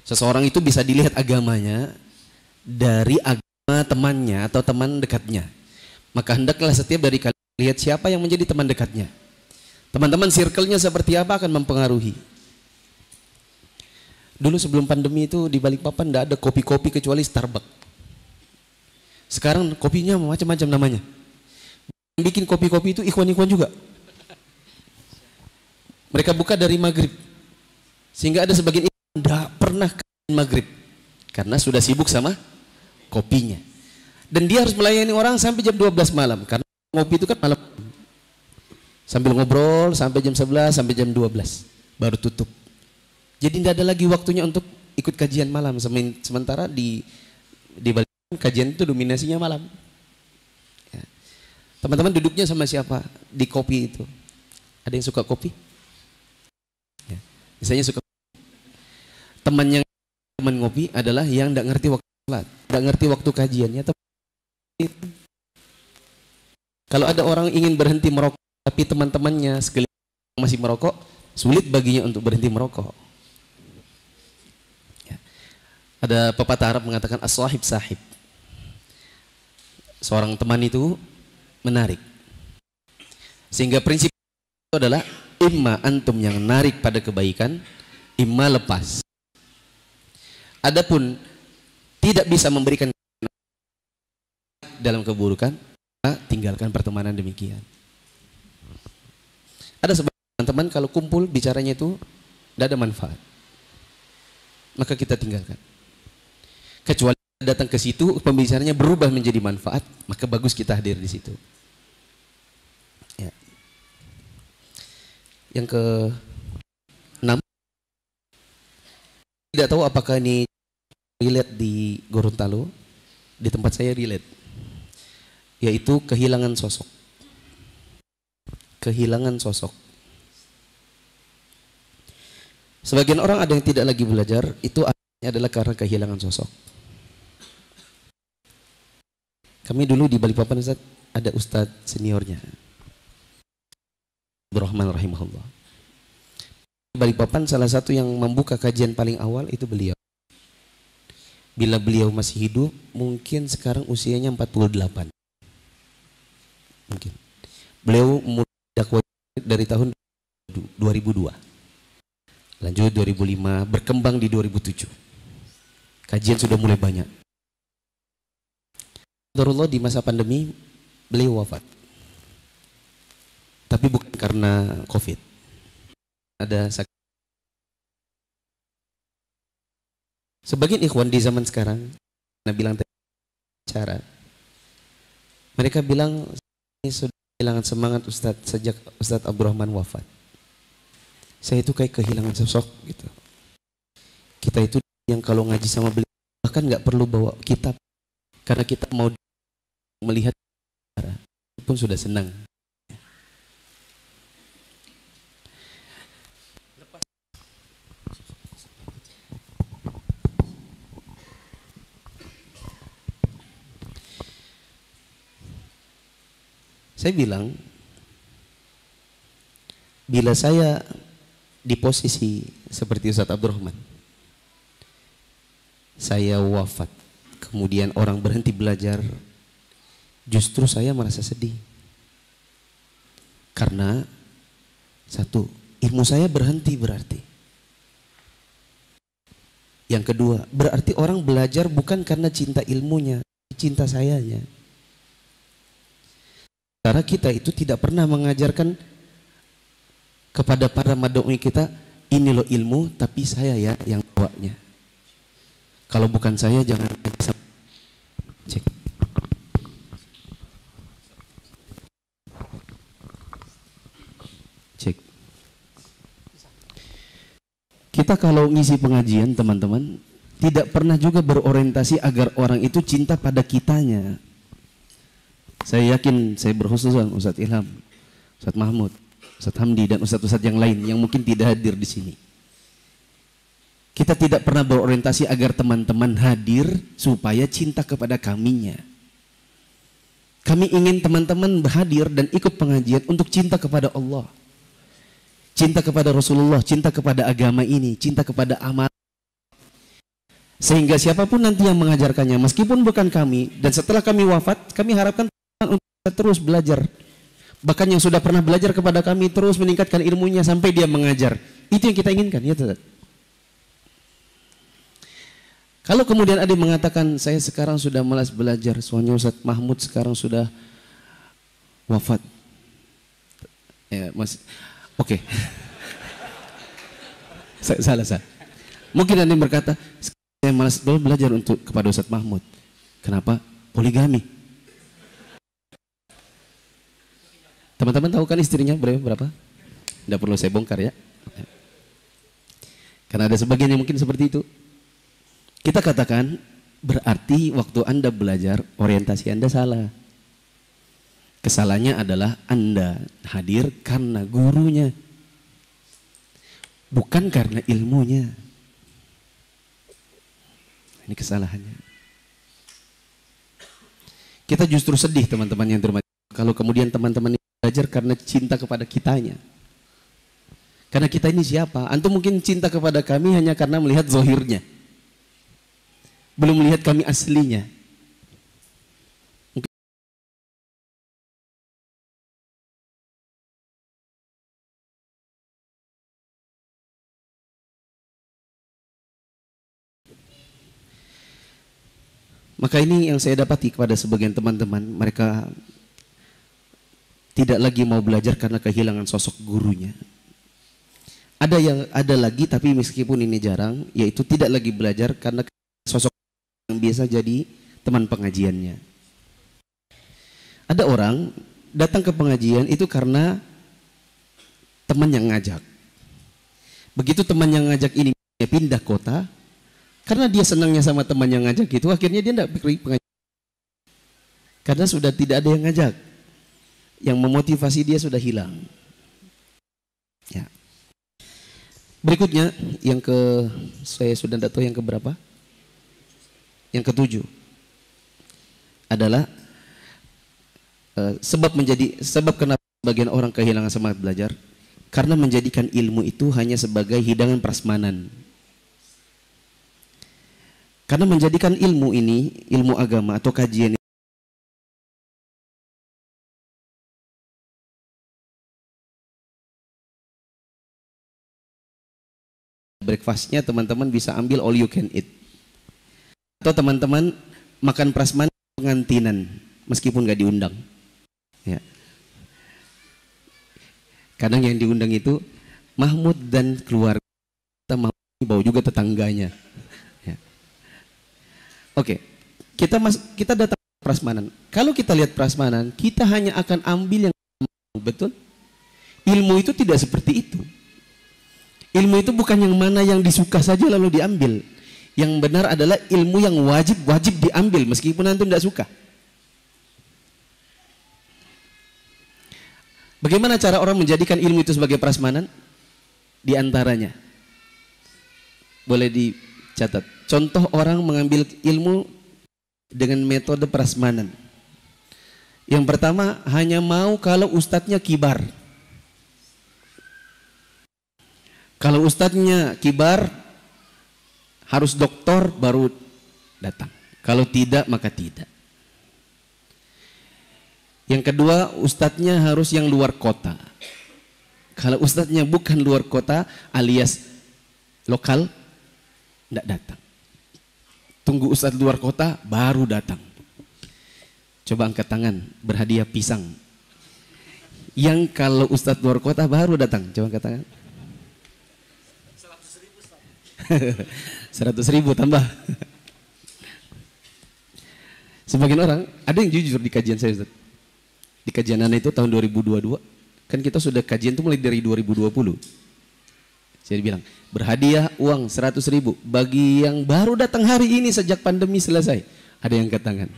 Seseorang itu bisa dilihat agamanya dari agama temannya atau teman dekatnya. Maka hendaklah setiap dari kalian lihat siapa yang menjadi teman dekatnya. Teman-teman circle-nya seperti apa akan mempengaruhi. Dulu sebelum pandemi itu di Balikpapan tidak ada kopi-kopi kecuali Starbucks. Sekarang kopinya macam-macam namanya. Yang bikin kopi-kopi itu ikhwan-ikhwan juga. Mereka buka dari maghrib. Sehingga ada sebagian ikhwan tidak pernah ke maghrib. Karena sudah sibuk sama kopinya. Dan dia harus melayani orang sampai jam 12 malam. Karena ngopi itu kan malam. Sambil ngobrol sampai jam 11 sampai jam 12. Baru tutup. Jadi tidak ada lagi waktunya untuk ikut kajian malam. Sementara di balik kajian itu dominasinya malam. Ya. Teman-teman duduknya sama siapa di kopi itu? Ada yang suka kopi? Ya. Misalnya suka teman ngopi adalah yang tidak ngerti waktu sholat, tidak ngerti waktu kajiannya. Kalau ada orang ingin berhenti merokok, tapi teman-temannya sekeliling masih merokok, sulit baginya untuk berhenti merokok. Ada pepatah Arab mengatakan as-sahib sahib. Seorang teman itu menarik. Sehingga prinsip itu adalah imma antum yang narik pada kebaikan, imma lepas. Adapun tidak bisa memberikan dalam keburukan, tinggalkan pertemanan demikian. Ada sebagian teman kalau kumpul bicaranya itu tidak ada manfaat, maka kita tinggalkan. Kecuali datang ke situ pembicaranya berubah menjadi manfaat, maka bagus kita hadir di situ. Ya. Yang ke-6, tidak tahu apakah ini relate di Gorontalo, di tempat saya relate, yaitu kehilangan sosok. Kehilangan sosok. Sebagian orang ada yang tidak lagi belajar, itu adalah karena kehilangan sosok. Kami dulu di Balikpapan Ustaz, ada Ustadz seniornya, Abdurrahman rahimahullah. Di Balikpapan salah satu yang membuka kajian paling awal itu beliau. Bila beliau masih hidup, mungkin sekarang usianya 48. Mungkin. Beliau mulai dakwah dari tahun 2002. Lanjut 2005, berkembang di 2007. Kajian sudah mulai banyak. Qadarullah di masa pandemi beliau wafat. Tapi bukan karena COVID. Ada sakit. Sebagian ikhwan di zaman sekarang, bilang cara, mereka bilang ini sudah kehilangan semangat Ustadz sejak Ustadz Abdurrahman wafat. Saya itu kayak kehilangan sosok gitu. Kita itu yang kalau ngaji sama beliau bahkan nggak perlu bawa kitab, karena kita mau melihat pun sudah senang. Saya bilang, bila saya di posisi seperti Ustadz Abdurrahman, saya wafat, kemudian orang berhenti belajar, justru saya merasa sedih. Karena satu, ilmu saya berhenti berarti. Yang kedua, berarti orang belajar bukan karena cinta ilmunya, cinta sayanya. Karena kita itu tidak pernah mengajarkan kepada para madoi kita, ini loh ilmu, tapi saya ya yang bawanya. Kalau bukan saya jangan cek. Cek. Kita kalau ngisi pengajian teman-teman, tidak pernah juga berorientasi agar orang itu cinta pada kitanya. Saya yakin, saya berkhususan Ustadz Ilham, Ustadz Mahmud, Ustadz Hamdi dan Ustadz-Ustadz yang lain yang mungkin tidak hadir di sini. Kita tidak pernah berorientasi agar teman-teman hadir supaya cinta kepada kaminya. Kami ingin teman-teman hadir dan ikut pengajian untuk cinta kepada Allah, cinta kepada Rasulullah, cinta kepada agama ini, cinta kepada amal. Sehingga siapapun nanti yang mengajarkannya, meskipun bukan kami, dan setelah kami wafat, kami harapkan untuk terus belajar. Bahkan yang sudah pernah belajar kepada kami terus meningkatkan ilmunya sampai dia mengajar. Itu yang kita inginkan, ya tidak? Kalau kemudian ada yang mengatakan saya sekarang sudah malas belajar, soalnya Ustadz Mahmud sekarang sudah wafat. Ya, oke. Salah. Mungkin ada yang berkata, saya malas belajar untuk kepada Ustadz Mahmud. Kenapa? Poligami. Teman-teman tahu kan istrinya berapa? Tidak perlu saya bongkar ya. Karena ada sebagian yang mungkin seperti itu. Kita katakan berarti waktu Anda belajar orientasi Anda salah. Kesalahannya adalah Anda hadir karena gurunya, bukan karena ilmunya. Ini kesalahannya. Kita justru sedih teman-teman yang terhormat kalau kemudian teman-teman belajar karena cinta kepada kitanya. Karena kita ini siapa? Antum mungkin cinta kepada kami hanya karena melihat zahirnya, belum melihat kami aslinya. Maka ini yang saya dapati kepada sebagian teman-teman, mereka tidak lagi mau belajar karena kehilangan sosok gurunya. Ada lagi, tapi meskipun ini jarang, yaitu tidak lagi belajar karena sosok yang biasa jadi teman pengajiannya. Ada orang datang ke pengajian itu karena teman yang ngajak. Begitu teman yang ngajak ini pindah kota, karena dia senangnya sama teman yang ngajak itu, akhirnya dia tidak pergi pengajian. Karena sudah tidak ada yang ngajak. Yang memotivasi dia sudah hilang. Ya. Berikutnya saya sudah tidak tahu yang keberapa. Yang ketujuh adalah sebab kenapa sebagian orang kehilangan semangat belajar, karena menjadikan ilmu itu hanya sebagai hidangan prasmanan. Karena menjadikan ilmu ini, ilmu agama atau kajian breakfastnya teman-teman bisa ambil all you can eat. Atau teman-teman makan prasmanan pengantinan meskipun nggak diundang. Ya. Kadang yang diundang itu Mahmud dan keluarga, Mahmud bawa juga tetangganya. Ya. Oke, kita datang ke prasmanan. Kalau kita lihat prasmanan, kita hanya akan ambil yang betul. Ilmu itu tidak seperti itu. Ilmu itu bukan yang mana yang disuka saja lalu diambil. Yang benar adalah ilmu yang wajib diambil meskipun antum tidak suka. Bagaimana cara orang menjadikan ilmu itu sebagai prasmanan? Di antaranya, boleh dicatat. Contoh orang mengambil ilmu dengan metode prasmanan. Yang pertama, hanya mau kalau ustadznya kibar. Kalau ustadznya kibar, harus doktor baru datang. Kalau tidak, maka tidak. Yang kedua, ustadznya harus yang luar kota. Kalau ustadznya bukan luar kota alias lokal, tidak datang. Tunggu ustadz luar kota baru datang. Coba angkat tangan, berhadiah pisang. Yang kalau ustadz luar kota baru datang, coba angkat tangan. 100.000 tambah. Sebagian orang ada yang jujur di kajian saya, Ustaz. Di kajian Anda itu tahun 2022, kan kita sudah kajian itu mulai dari 2020. Saya bilang, berhadiah uang 100.000 bagi yang baru datang hari ini sejak pandemi selesai. Ada yang angkat tangan.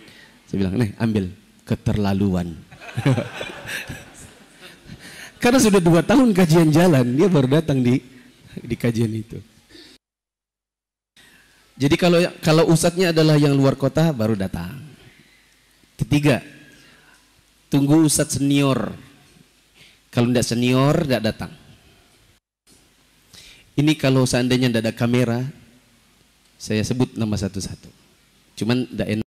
Saya bilang, nih ambil, keterlaluan. Karena sudah 2 tahun kajian jalan, dia baru datang di kajian itu. Jadi kalau ustadznya adalah yang luar kota baru datang. Ketiga, tunggu ustadz senior. Kalau tidak senior tidak datang. Ini kalau seandainya tidak ada kamera, saya sebut nama satu-satu. Cuman tidak enak.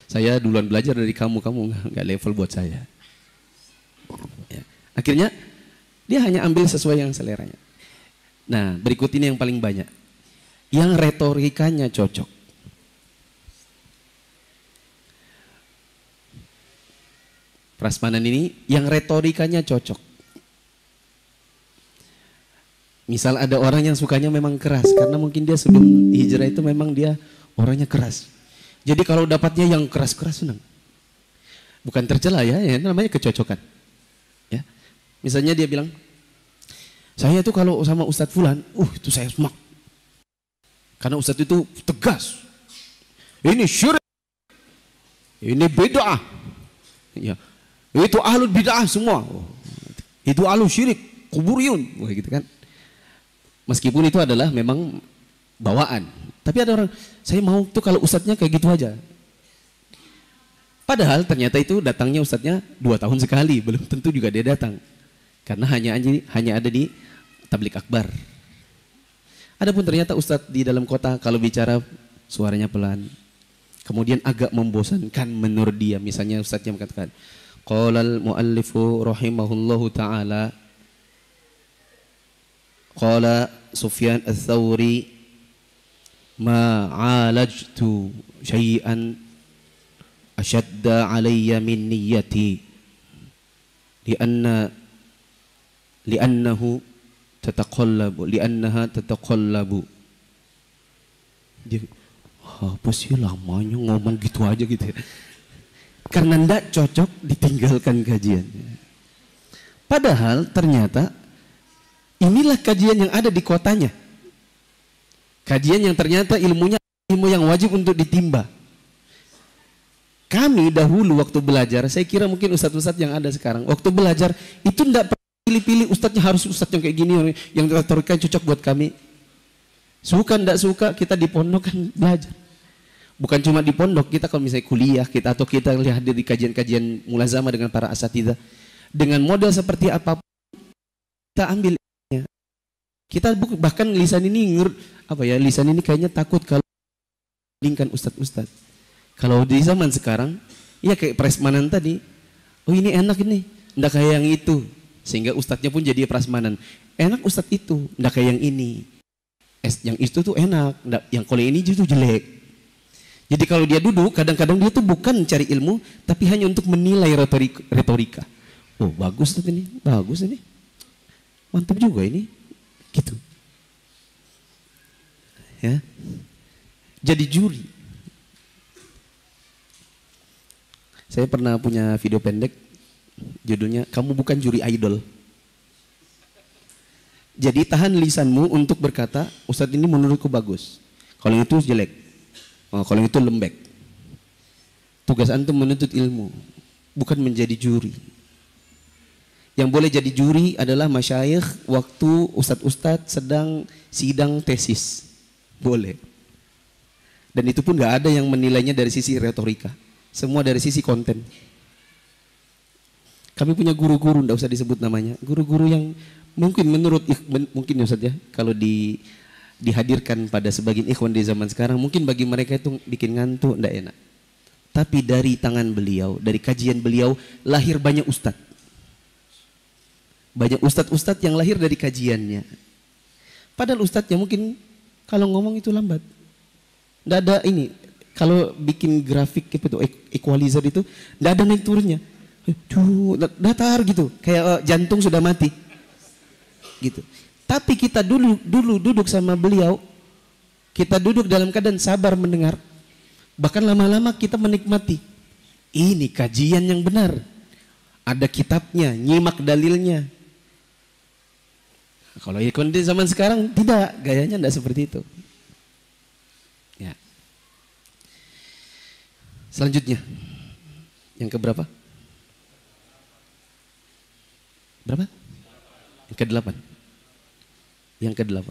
Saya duluan belajar dari kamu nggak level buat saya. Ya. Akhirnya dia hanya ambil sesuai yang seleranya. Nah, berikut ini yang paling banyak. Yang retorikanya cocok. Prasmanan ini yang retorikanya cocok. Misal ada orang yang sukanya memang keras, karena mungkin dia sebelum hijrah itu memang dia orangnya keras. Jadi kalau dapatnya yang keras-keras senang. Bukan tercela ya, namanya kecocokan. Ya. Misalnya dia bilang, saya itu kalau sama Ustadz Fulan, itu saya semak. Karena Ustadz itu tegas. Ini syirik. Ini bid'ah. Ya. Itu ahlul bid'ah semua. Itu ahlul syirik, kuburiyun. Wah, gitu kan. Meskipun itu adalah memang bawaan. Tapi ada orang, saya mau tuh kalau ustadznya kayak gitu aja. Padahal ternyata itu datangnya ustadznya 2 tahun sekali, belum tentu juga dia datang. Karena hanya ada di tablik akbar. Adapun ternyata ustadz di dalam kota kalau bicara suaranya pelan, kemudian agak membosankan menurut dia. Misalnya ustadznya mengatakan, qala al-muallifu rahimahullahu ta'ala, qala Sufyan ats-Tsauri, ma 'alajtu syai'an ashadda 'alayya min niyyati li'annaha tataqallabu. Dia apa sih lamanya ngomong gitu aja gitu ya. Karena ndak cocok ditinggalkan kajian. Padahal ternyata inilah kajian yang ada di kotanya. Kajian yang ternyata ilmunya ilmu yang wajib untuk ditimba. Kami dahulu waktu belajar, saya kira mungkin ustadz-ustadz yang ada sekarang, waktu belajar itu tidak pilih-pilih ustadznya harus ustadz yang kayak gini, yang retorika cocok buat kami. Suka tidak suka kita di pondok kan belajar. Bukan cuma di pondok, kita kalau misalnya kuliah kita atau kita lihat di kajian-kajian mulazamah dengan para asatidzah, dengan model seperti apapun kita ambil. Kita bahkan lisan ini lisan ini kayaknya takut kalau lingkan ustadz-ustadz. Kalau di zaman sekarang, ya kayak prasmanan tadi, oh ini enak ini, ndak kayak yang itu, sehingga ustadznya pun jadi prasmanan. Enak ustadz itu, ndak kayak yang ini. Yang itu tuh enak, yang kalau ini justru jelek. Jadi kalau dia duduk, kadang-kadang dia tuh bukan cari ilmu, tapi hanya untuk menilai retorika. Oh bagus ini, bagus ini, mantap juga ini, gitu. Ya, jadi juri. Saya pernah punya video pendek, judulnya "Kamu Bukan Juri Idol". Jadi tahan lisanmu untuk berkata, Ustadz ini menurutku bagus, kalau itu jelek, kalau itu lembek. Tugas antum menuntut ilmu, bukan menjadi juri. Yang boleh jadi juri adalah masyayikh waktu ustadz-ustadz sedang sidang tesis. Boleh. Dan itu pun gak ada yang menilainya dari sisi retorika. Semua dari sisi konten. Kami punya guru-guru, ndak usah disebut namanya. Guru-guru yang mungkin mungkin ya Ustaz ya, kalau dihadirkan pada sebagian ikhwan di zaman sekarang, mungkin bagi mereka itu bikin ngantuk, ndak enak. Tapi dari tangan beliau, dari kajian beliau, lahir banyak ustadz. Banyak ustadz-ustadz yang lahir dari kajiannya. Padahal ustadznya mungkin kalau ngomong itu lambat. Nggak ada ini, kalau bikin grafik itu equalizer itu nggak ada naik turunnya. Datar gitu, kayak jantung sudah mati. Gitu. Tapi kita dulu duduk sama beliau, kita duduk dalam keadaan sabar mendengar. Bahkan lama-lama kita menikmati. Ini kajian yang benar. Ada kitabnya, nyimak dalilnya. Kalau ikon di zaman sekarang tidak, gayanya tidak seperti itu. Ya. Selanjutnya, yang keberapa? Berapa? Yang ke-8. Yang ke-8.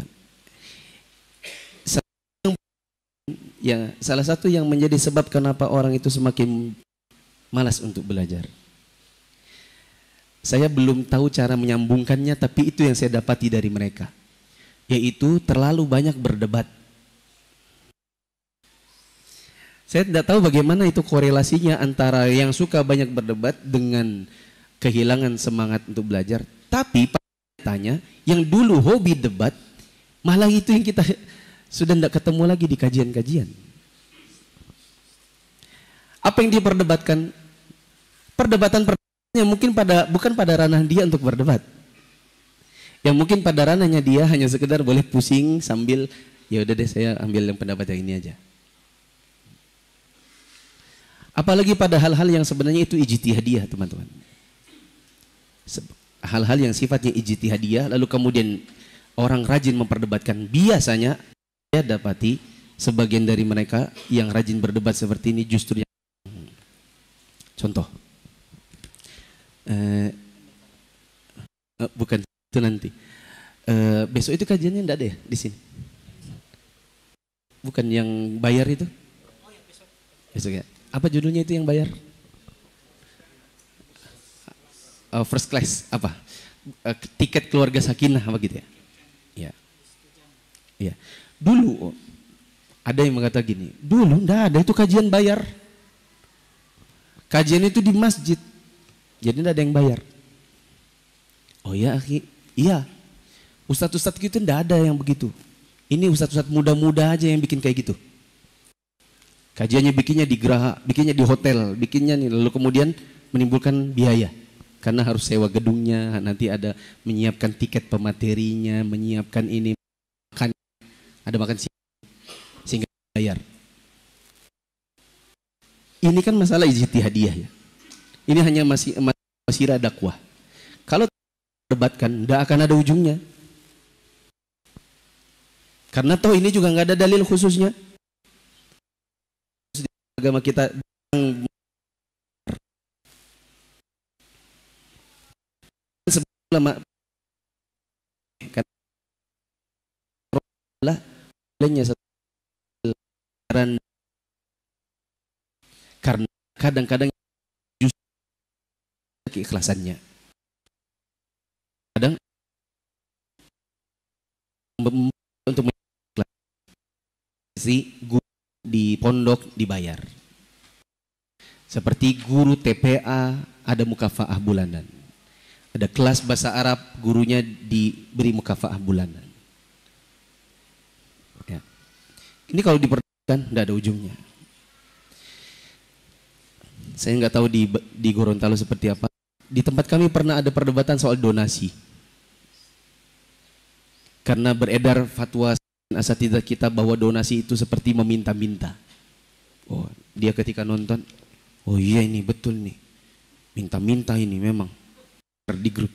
Ya, salah satu yang menjadi sebab kenapa orang itu semakin malas untuk belajar. Saya belum tahu cara menyambungkannya, tapi itu yang saya dapati dari mereka. Yaitu terlalu banyak berdebat. Saya tidak tahu bagaimana itu korelasinya antara yang suka banyak berdebat dengan kehilangan semangat untuk belajar. Tapi tanya, yang dulu hobi debat, malah itu yang kita sudah tidak ketemu lagi di kajian-kajian. Apa yang diperdebatkan? Perdebatan yang mungkin bukan pada ranah dia untuk berdebat. Yang mungkin pada ranahnya dia hanya sekedar boleh pusing sambil, ya udah deh saya ambil yang pendapat yang ini aja. Apalagi pada hal-hal yang sebenarnya itu ijtihadiyah, teman-teman. Hal-hal yang sifatnya ijtihadiyah, lalu kemudian orang rajin memperdebatkan. Biasanya saya dapati sebagian dari mereka yang rajin berdebat seperti ini justru yang contoh. Bukan itu nanti. Besok itu kajiannya enggak ada ya di sini? Bukan yang bayar itu? Besok ya. Apa judulnya itu yang bayar? First class apa? Tiket keluarga sakinah apa gitu ya? Ya. Ya. Dulu ada yang mengatakan gini, dulu enggak ada itu kajian bayar. Kajian itu di masjid. Jadi tidak ada yang bayar. Oh ya, akhi, iya. Ustadz-ustadz gitu tidak ada yang begitu. Ini ustadz-ustadz muda-muda aja yang bikin kayak gitu. Kajiannya bikinnya di geraha, bikinnya di hotel, bikinnya nih, lalu kemudian menimbulkan biaya. Karena harus sewa gedungnya, nanti ada menyiapkan tiket pematerinya, menyiapkan ini, makan, ada makan sehingga bayar. Ini kan masalah ijtihadiyah ya. Ini hanya masih dakwah. Kalau debatkan, tidak akan ada ujungnya. Karena toh ini juga nggak ada dalil khususnya. Agama kita ulama karena kadang-kadang keikhlasannya. Kadang untuk si guru di pondok dibayar. Seperti guru TPA ada mukafaah bulanan. Ada kelas bahasa Arab, gurunya diberi mukafaah bulanan. Ya. Ini kalau diperhatikan tidak ada ujungnya. Saya nggak tahu di Gorontalo seperti apa. Di tempat kami pernah ada perdebatan soal donasi. Karena beredar fatwa asatidzah kita bahwa donasi itu seperti meminta-minta. Oh, dia ketika nonton, oh iya ini betul nih, minta-minta ini memang di grup.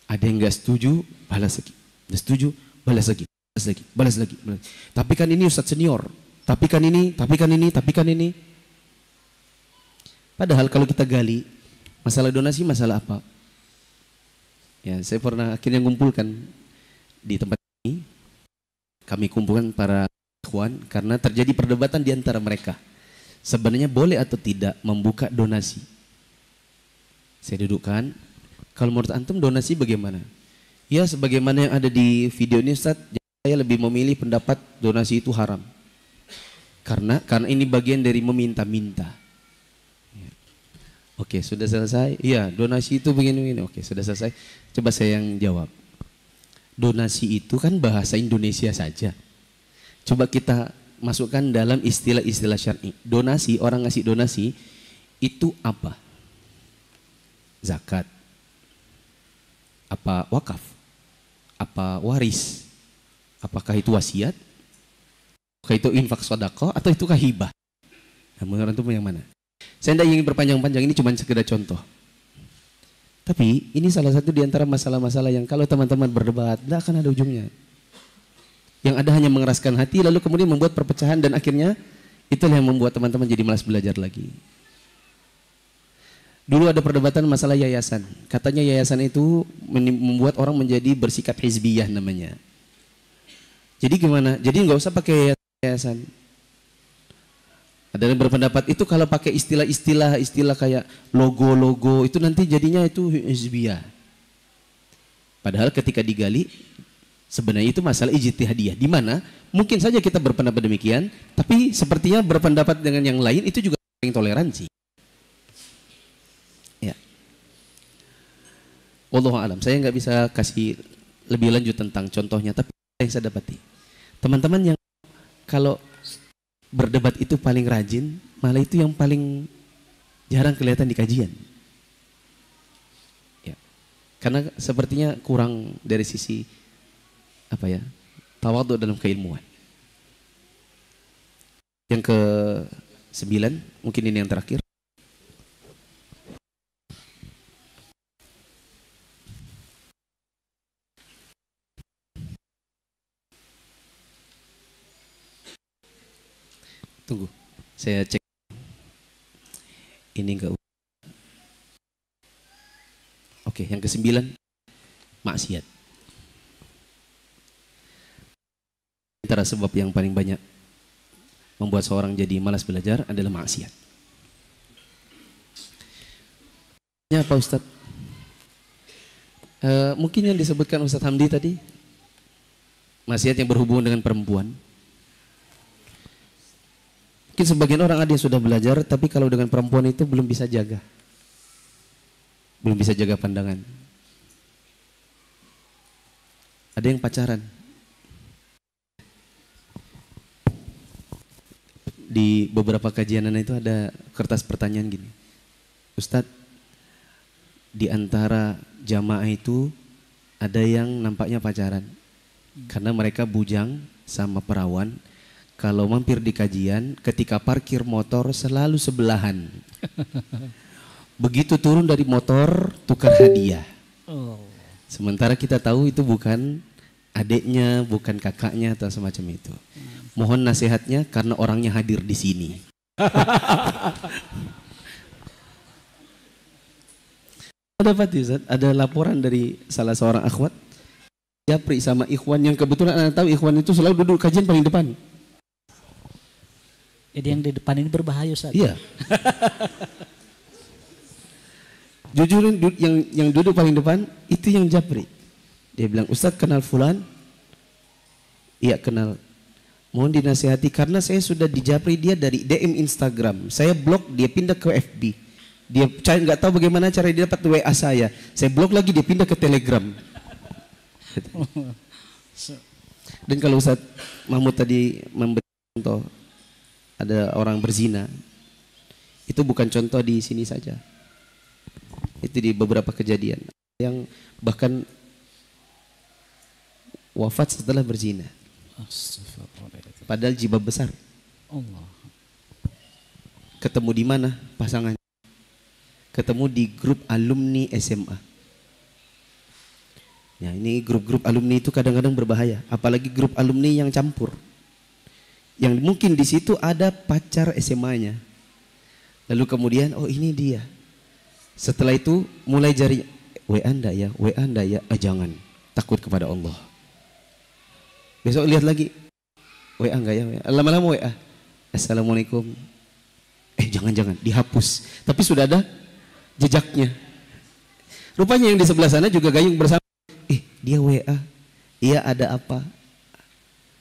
Ada yang nggak setuju, balas lagi. Nggak setuju, balas lagi, balas lagi, balas lagi, balas. Tapi kan ini ustadz senior, tapi kan ini, tapi kan ini, tapi kan ini. Padahal kalau kita gali, masalah donasi masalah apa? Ya, saya pernah akhirnya mengumpulkan di tempat ini, kami kumpulkan para ikhwan karena terjadi perdebatan di antara mereka. Sebenarnya boleh atau tidak membuka donasi. Saya dudukkan, kalau menurut antum donasi bagaimana? Ya sebagaimana yang ada di video ini Ustaz, saya lebih memilih pendapat donasi itu haram. Karena ini bagian dari meminta-minta. Oke, sudah selesai? Iya, donasi itu begini-begini. Oke, sudah selesai. Coba saya yang jawab. Donasi itu kan bahasa Indonesia saja. Coba kita masukkan dalam istilah-istilah syar'i. Donasi, orang ngasih donasi itu apa? Zakat. Apa wakaf? Apa waris? Apakah itu wasiat? Apakah itu infak sedekah atau itu hibah? Nah, menurut antum yang mana? Saya tidak ingin berpanjang-panjang, ini cuma sekedar contoh. Tapi ini salah satu di antara masalah-masalah yang kalau teman-teman berdebat tidak akan ada ujungnya. Yang ada hanya mengeraskan hati lalu kemudian membuat perpecahan dan akhirnya itulah yang membuat teman-teman jadi malas belajar lagi. Dulu ada perdebatan masalah yayasan. Katanya yayasan itu membuat orang menjadi bersikap hizbiyah namanya. Jadi gimana? Jadi nggak usah pakai yayasan. Ada yang berpendapat itu kalau pakai istilah kayak logo-logo itu nanti jadinya itu hizbiyah. Padahal ketika digali sebenarnya itu masalah ijtihadiyah di mana mungkin saja kita berpendapat demikian, tapi sepertinya berpendapat dengan yang lain itu juga yang toleransi. Ya. Wallahu a'lam. Saya nggak bisa kasih lebih lanjut tentang contohnya, tapi yang saya dapati teman-teman yang kalau berdebat itu paling rajin, malah itu yang paling jarang kelihatan di kajian. Ya. Karena sepertinya kurang dari sisi apa ya, tawadhu dalam keilmuan. Yang ke-9, mungkin ini yang terakhir. Tunggu, saya cek. Ini enggak. Oke, yang ke-9, maksiat. Antara sebab yang paling banyak membuat seorang jadi malas belajar adalah maksiat. Ya Pak Ustadz, mungkin yang disebutkan Ustadz Hamdi tadi, maksiat yang berhubungan dengan perempuan. Mungkin sebagian orang ada yang sudah belajar, tapi kalau dengan perempuan itu belum bisa jaga. Belum bisa jaga pandangan. Ada yang pacaran. Di beberapa kajianan itu ada kertas pertanyaan gini. Ustadz, di antara jamaah itu ada yang nampaknya pacaran. Karena mereka bujang sama perawan. Kalau mampir di kajian, ketika parkir motor selalu sebelahan. Begitu turun dari motor, tukar hadiah. Sementara kita tahu itu bukan adiknya, bukan kakaknya atau semacam itu. Mohon nasihatnya karena orangnya hadir di sini. Ada laporan dari salah seorang akhwat, japri sama ikhwan yang kebetulan Anda tahu ikhwan itu selalu duduk kajian paling depan. Jadi yang di depan ini berbahaya Ustaz. Iya. Jujur yang duduk paling depan itu yang japri. Dia bilang, Ustadz kenal fulan? Iya kenal. mohon dinasihati karena saya sudah dijapri dia dari DM Instagram. Saya blok, dia pindah ke FB. Dia nggak tahu bagaimana cara dia dapat WA saya. Saya blok lagi, dia pindah ke Telegram. Dan kalau Ustaz Mahmud tadi memberi contoh ada orang berzina, itu bukan contoh di sini saja. Itu di beberapa kejadian yang bahkan wafat setelah berzina. Padahal jilbab besar. Allah. Ketemu di mana pasangannya? Ketemu di grup alumni SMA. Ya, ini grup-grup alumni itu kadang-kadang berbahaya, apalagi grup alumni yang campur. Yang mungkin di situ ada pacar SMA-nya. Lalu kemudian, oh ini dia. Setelah itu mulai jari, WA anda ya, WA anda ya, jangan, takut kepada Allah. Besok lihat lagi, WA enggak ya, WA. Lama-lama WA, Assalamualaikum. Jangan-jangan, dihapus. Tapi sudah ada jejaknya. Rupanya yang di sebelah sana juga gayung bersama. Dia WA, iya ada apa?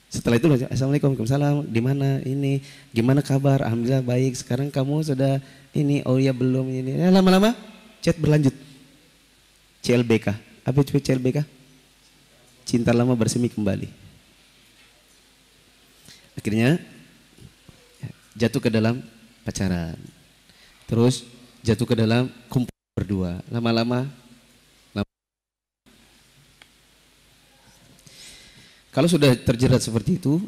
Setelah itu Assalamualaikum, Waalaikumsalam, di mana ini, gimana kabar? Alhamdulillah baik. Sekarang kamu sudah ini, oh ya belum ini. Lama-lama chat berlanjut. CLBK, apa itu CLBK? Cinta lama bersemi kembali. Akhirnya jatuh ke dalam pacaran, terus jatuh ke dalam kumpul berdua. Lama-lama kalau sudah terjerat seperti itu,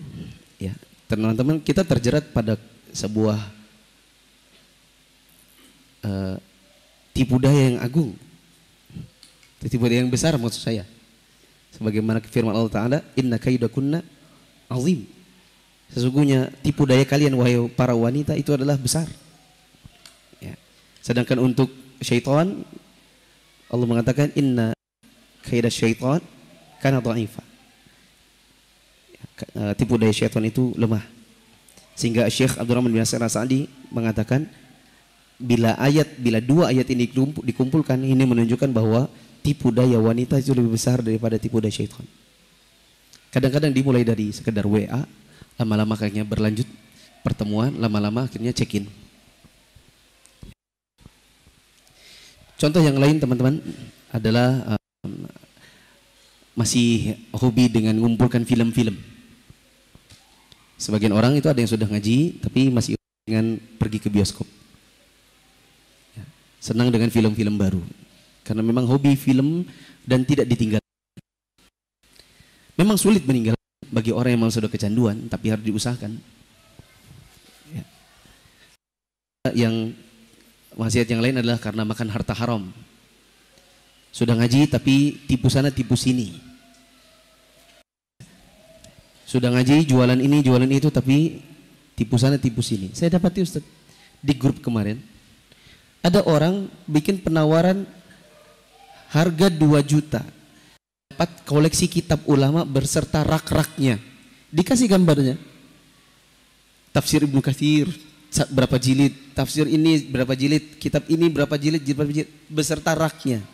ya teman-teman, kita terjerat pada sebuah tipu daya yang agung, tipu daya yang besar maksud saya. Sebagaimana firman Allah Ta'ala, Inna kaidakunna azim. Sesungguhnya tipu daya kalian wahai para wanita itu adalah besar. Ya. Sedangkan untuk syaitan, Allah mengatakan Inna kaidah syaitan kana dha'ifa. Tipu daya syaitan itu lemah. Sehingga Syekh Abdurrahman bin Nasir As-Sa'di mengatakan bila dua ayat ini dikumpulkan, ini menunjukkan bahwa tipu daya wanita itu lebih besar daripada tipu daya syaitan. Kadang-kadang dimulai dari sekedar WA, lama-lama akhirnya berlanjut pertemuan, lama-lama akhirnya check-in. Contoh yang lain teman-teman adalah masih hobi dengan mengumpulkan film-film. Sebagian orang itu ada yang sudah ngaji tapi masih dengan pergi ke bioskop. Ya, senang dengan film-film baru karena memang hobi film dan tidak ditinggal. Memang sulit meninggal bagi orang yang memang sudah kecanduan, tapi harus diusahakan. Ya. Yang maksiat yang lain adalah karena makan harta haram. Sudah ngaji tapi tipu sana tipu sini. Sudah ngaji jualan ini jualan itu tapi tipu sana tipu sini. Saya dapati Ustaz di grup kemarin ada orang bikin penawaran harga 2 juta dapat koleksi kitab ulama berserta rak-raknya. Dikasih gambarnya. Tafsir Ibnu Katsir berapa jilid, tafsir ini berapa jilid, kitab ini berapa jilid beserta raknya.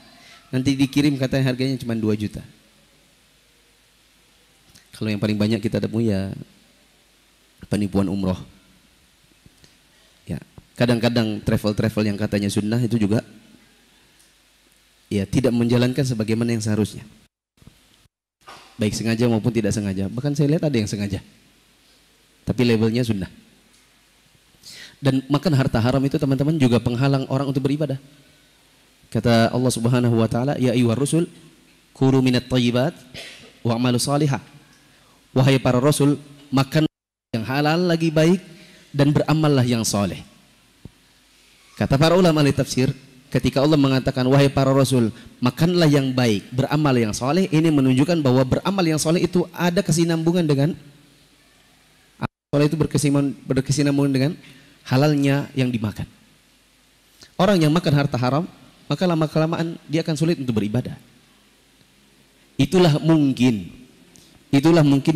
Nanti dikirim katanya harganya cuma 2 juta. Kalau yang paling banyak kita temui ya penipuan umroh. Ya, kadang-kadang travel yang katanya sunnah itu juga ya tidak menjalankan sebagaimana yang seharusnya. Baik sengaja maupun tidak sengaja. Bahkan saya lihat ada yang sengaja. Tapi labelnya sunnah. Dan makan harta haram itu teman-teman juga penghalang orang untuk beribadah. Kata Allah Subhanahu wa taala, ya ayyuhar rusul kulu minat thayyibat wa'malu salihah. Wahai para rasul, makan yang halal lagi baik dan beramallah yang soleh. Kata para ulama ahli tafsir, ketika Allah mengatakan wahai para rasul, makanlah yang baik, beramal yang soleh, ini menunjukkan bahwa beramal yang soleh itu ada kesinambungan dengan soleh itu berkesinambungan dengan halalnya yang dimakan. Orang yang makan harta haram, maka lama-kelamaan dia akan sulit untuk beribadah. Itulah mungkin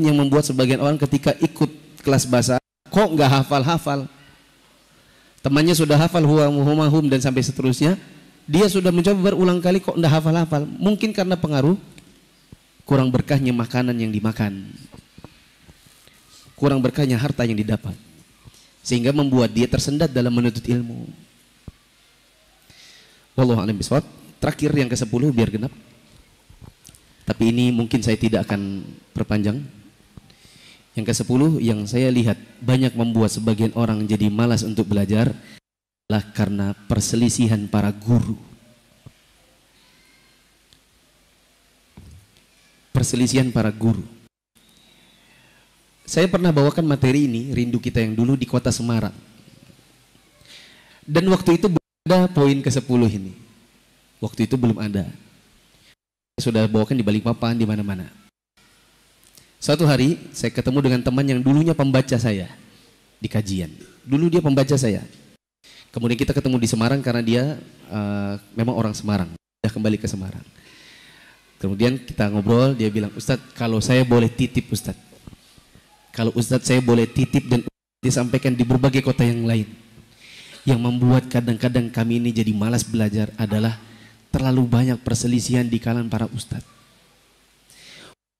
yang membuat sebagian orang ketika ikut kelas bahasa kok nggak hafal-hafal. Temannya sudah hafal hum dan sampai seterusnya, dia sudah mencoba berulang kali kok nggak hafal-hafal. Mungkin karena pengaruh kurang berkahnya makanan yang dimakan. kurang berkahnya harta yang didapat, sehingga membuat dia tersendat dalam menuntut ilmu. Wallahu a'lam bishawab. Terakhir yang ke-10 biar genap. Tapi ini mungkin saya tidak akan perpanjang. Yang ke-10 yang saya lihat banyak membuat sebagian orang jadi malas untuk belajar adalah karena perselisihan para guru. Perselisihan para guru. Saya pernah bawakan materi ini, rindu kita yang dulu, di kota Semarang. Dan waktu itu ada poin ke-10 ini. Waktu itu belum ada. Saya sudah bawakan di Balikpapan, di mana-mana. Suatu hari saya ketemu dengan teman yang dulunya pembaca saya di kajian. Dulu dia pembaca saya. Kemudian kita ketemu di Semarang karena dia memang orang Semarang. Dia kembali ke Semarang. Kemudian kita ngobrol, dia bilang, "Ustadz, kalau saya boleh titip Ustadz. Kalau Ustadz saya boleh titip dan disampaikan di berbagai kota yang lain. Yang membuat kadang-kadang kami ini jadi malas belajar adalah terlalu banyak perselisihan di kalangan para ustadz.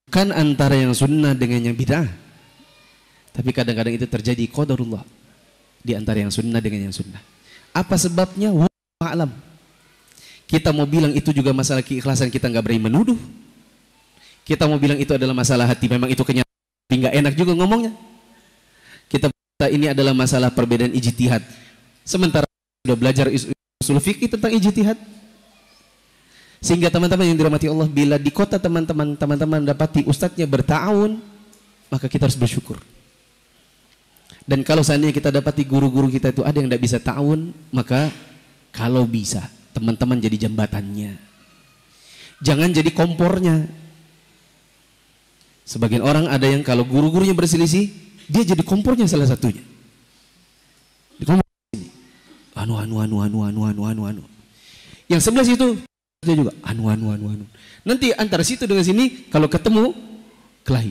Bukan antara yang sunnah dengan yang bid'ah, tapi kadang-kadang itu terjadi qadarullah di antara yang sunnah dengan yang sunnah. Apa sebabnya? Wallahu a'lam. Kita mau bilang itu juga masalah keikhlasan, kita nggak berani menuduh. Kita mau bilang itu adalah masalah hati, memang itu kenyataan, nggak enak juga ngomongnya. Kita ini adalah masalah perbedaan ijtihad. Sementara sudah belajar usul fikih tentang ijtihad. Sehingga teman-teman yang dirahmati Allah, bila di kota teman-teman dapati ustadznya berta'awun, maka kita harus bersyukur. Dan kalau seandainya kita dapati guru-guru kita itu ada yang tidak bisa ta'awun, maka kalau bisa teman-teman jadi jembatannya. Jangan jadi kompornya. Sebagian orang ada yang kalau guru-gurunya berselisih, dia jadi kompornya salah satunya. Di kompor ini. Anu. Yang sebelah situ dia juga anu. Nanti antara situ dengan sini kalau ketemu kelahi.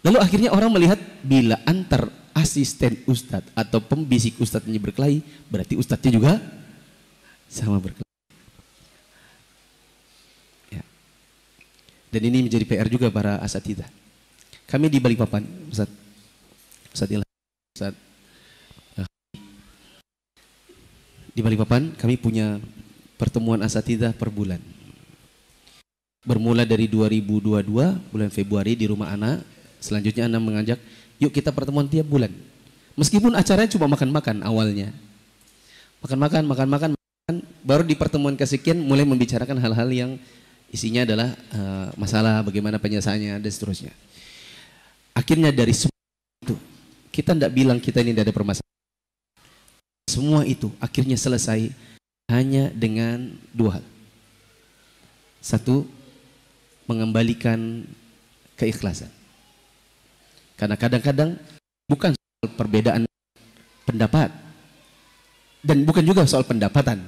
Lalu akhirnya orang melihat bila antar asisten ustadz atau pembisik ustadznya berkelahi, berarti ustadznya juga sama berkelahi. Ya. Dan ini menjadi PR juga para asatidzah. Kami di Balikpapan, Ustadz di Balikpapan kami punya pertemuan asatidzah per bulan. Bermula dari 2022 bulan Februari di rumah Ana. Selanjutnya Ana mengajak, yuk kita pertemuan tiap bulan. Meskipun acaranya cuma makan-makan awalnya. Makan-makan. Baru di pertemuan kesekian mulai membicarakan hal-hal yang isinya adalah masalah, bagaimana penyelesaiannya dan seterusnya. Akhirnya dari semua itu, kita tidak bilang kita ini tidak ada permasalahan. Semua itu akhirnya selesai hanya dengan dua hal. Satu, mengembalikan keikhlasan. Karena kadang-kadang bukan soal perbedaan pendapat dan bukan juga soal pendapatan,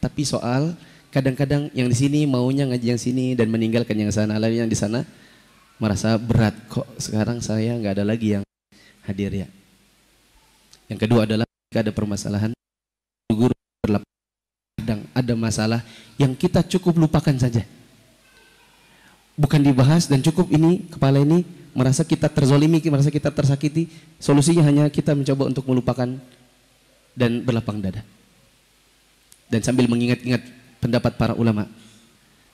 tapi soal kadang-kadang yang di sini maunya ngaji yang sini dan meninggalkan yang sana, lalu yang di sana merasa berat, kok sekarang saya nggak ada lagi yang hadir ya. Yang kedua adalah jika ada permasalahan guru kadang ada masalah yang kita cukup lupakan saja, bukan dibahas dan cukup ini kepala ini merasa kita terzolimi, merasa kita tersakiti, solusinya hanya kita mencoba untuk melupakan dan berlapang dada dan sambil mengingat-ingat pendapat para ulama,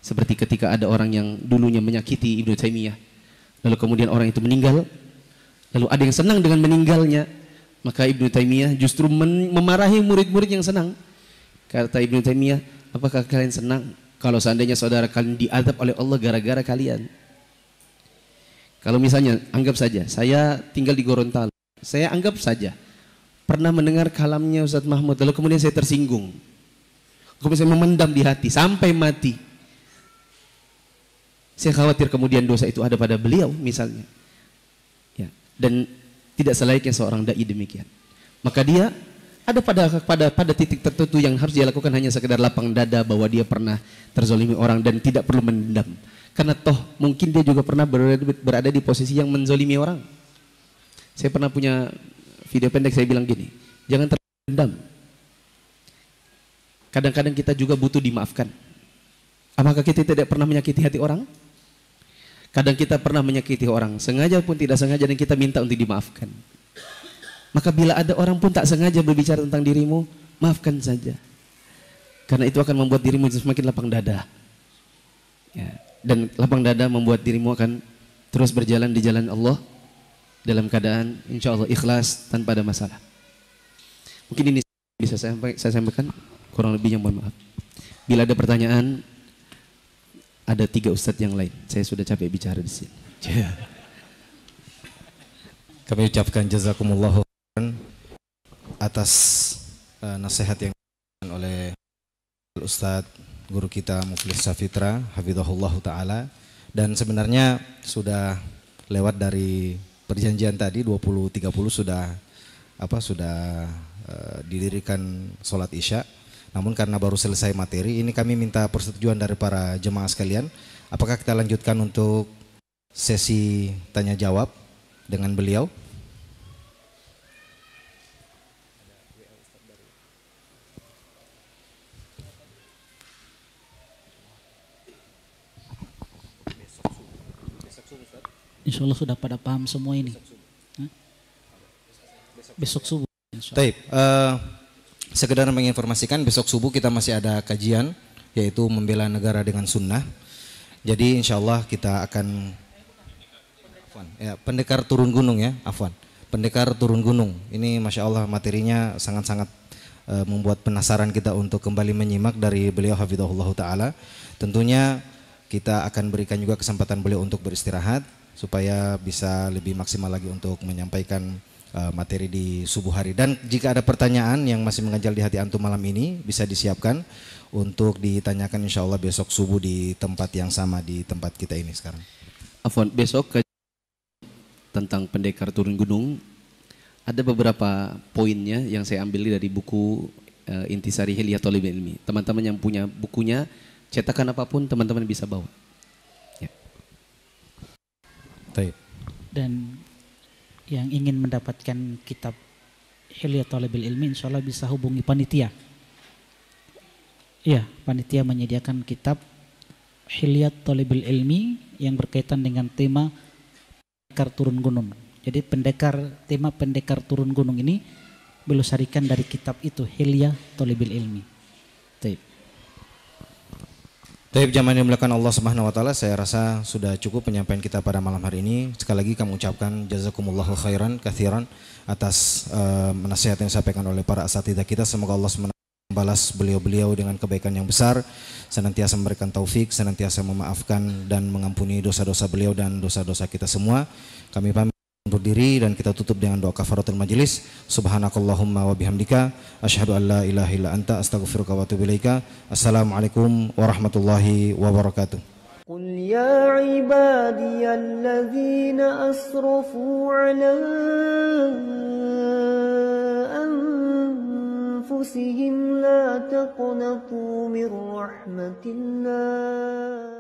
seperti ketika ada orang yang dulunya menyakiti Ibnu Taimiyah, lalu kemudian orang itu meninggal, lalu ada yang senang dengan meninggalnya, maka Ibnu Taimiyah justru memarahi murid-murid yang senang. Kata Ibnu Taimiyah, apakah kalian senang kalau seandainya saudara kalian diazab oleh Allah gara-gara kalian? Kalau misalnya, anggap saja, saya tinggal di Gorontalo, saya anggap saja pernah mendengar kalamnya Ustadz Mahmud, lalu kemudian saya tersinggung, kemudian saya memendam di hati sampai mati. Saya khawatir kemudian dosa itu ada pada beliau misalnya, ya, dan tidak selayaknya seorang dai demikian. Maka dia ada pada titik tertentu yang harus dia lakukan hanya sekedar lapang dada bahwa dia pernah terzolimi orang dan tidak perlu mendam. Karena toh mungkin dia juga pernah berada di posisi yang menzolimi orang. Saya pernah punya video pendek, saya bilang gini, jangan terendam. Kadang-kadang kita juga butuh dimaafkan. Apakah kita tidak pernah menyakiti hati orang? Kadang kita pernah menyakiti orang, sengaja pun tidak sengaja, dan kita minta untuk dimaafkan. Maka bila ada orang pun tak sengaja berbicara tentang dirimu, maafkan saja. Karena itu akan membuat dirimu semakin lapang dada. Ya. Dan lapang dada membuat dirimu akan terus berjalan di jalan Allah dalam keadaan insya Allah ikhlas tanpa ada masalah. Mungkin ini bisa saya sampaikan, kurang lebihnya mohon maaf. Bila ada pertanyaan, ada 3 ustadz yang lain. Saya sudah capek bicara di sini. Kami ucapkan jazakumullahu khairan atas nasihat yang diberikan oleh Ustadz guru kita Muflis Safitra hafizahullah taala, dan sebenarnya sudah lewat dari perjanjian tadi 20.30 sudah didirikan sholat isya. Namun karena baru selesai materi ini, kami minta persetujuan dari para jemaah sekalian, apakah kita lanjutkan untuk sesi tanya jawab dengan beliau? Insya Allah sudah pada paham semua ini. Besok subuh. Baik, sekedar menginformasikan, besok subuh kita masih ada kajian, yaitu membela negara dengan sunnah. Jadi insya Allah kita akan pendekar turun gunung ya, pendekar turun gunung. Ini masya Allah materinya sangat-sangat membuat penasaran kita untuk kembali menyimak dari beliau hafizahullah taala. Tentunya kita akan berikan juga kesempatan beliau untuk beristirahat supaya bisa lebih maksimal lagi untuk menyampaikan materi di subuh hari. Dan jika ada pertanyaan yang masih mengganjal di hati antum malam ini, bisa disiapkan untuk ditanyakan insya Allah besok subuh di tempat yang sama, di tempat kita ini sekarang. Afwan, besok tentang pendekar turun gunung ada beberapa poinnya yang saya ambil dari buku Intisari Hilyatul Thalibul Ilmi. Teman-teman yang punya bukunya, cetakan apapun teman-teman bisa bawa. Ya. Dan yang ingin mendapatkan kitab Hilyatul Thalibul Ilmi, insya Allah bisa hubungi panitia. Iya, panitia menyediakan kitab Hilyatul Thalibul Ilmi yang berkaitan dengan tema pendekar turun gunung. Jadi tema pendekar turun gunung ini belusarikan dari kitab itu, Hilyatul Thalibul Ilmi. Taib jamaah yang dimuliakan Allah Subhanahu wa taala, saya rasa sudah cukup penyampaian kita pada malam hari ini. Sekali lagi kami ucapkan jazakumullahu khairan katsiran atas nasihat yang disampaikan oleh para asatidzah kita. Semoga Allah membalas beliau-beliau dengan kebaikan yang besar, senantiasa memberikan taufik, senantiasa memaafkan dan mengampuni dosa-dosa beliau dan dosa-dosa kita semua. Kami pamit undur diri dan kita tutup dengan doa kafaratul majelis. Subhanakallahumma wa bihamdika asyhadu an la ilaha illa anta astaghfiruka wa atubu ilaika. Assalamualaikum warahmatullahi wabarakatuh. قل يا عبادي الذين أسرفوا على أنفسهم لا تقنطوا من رحمة الله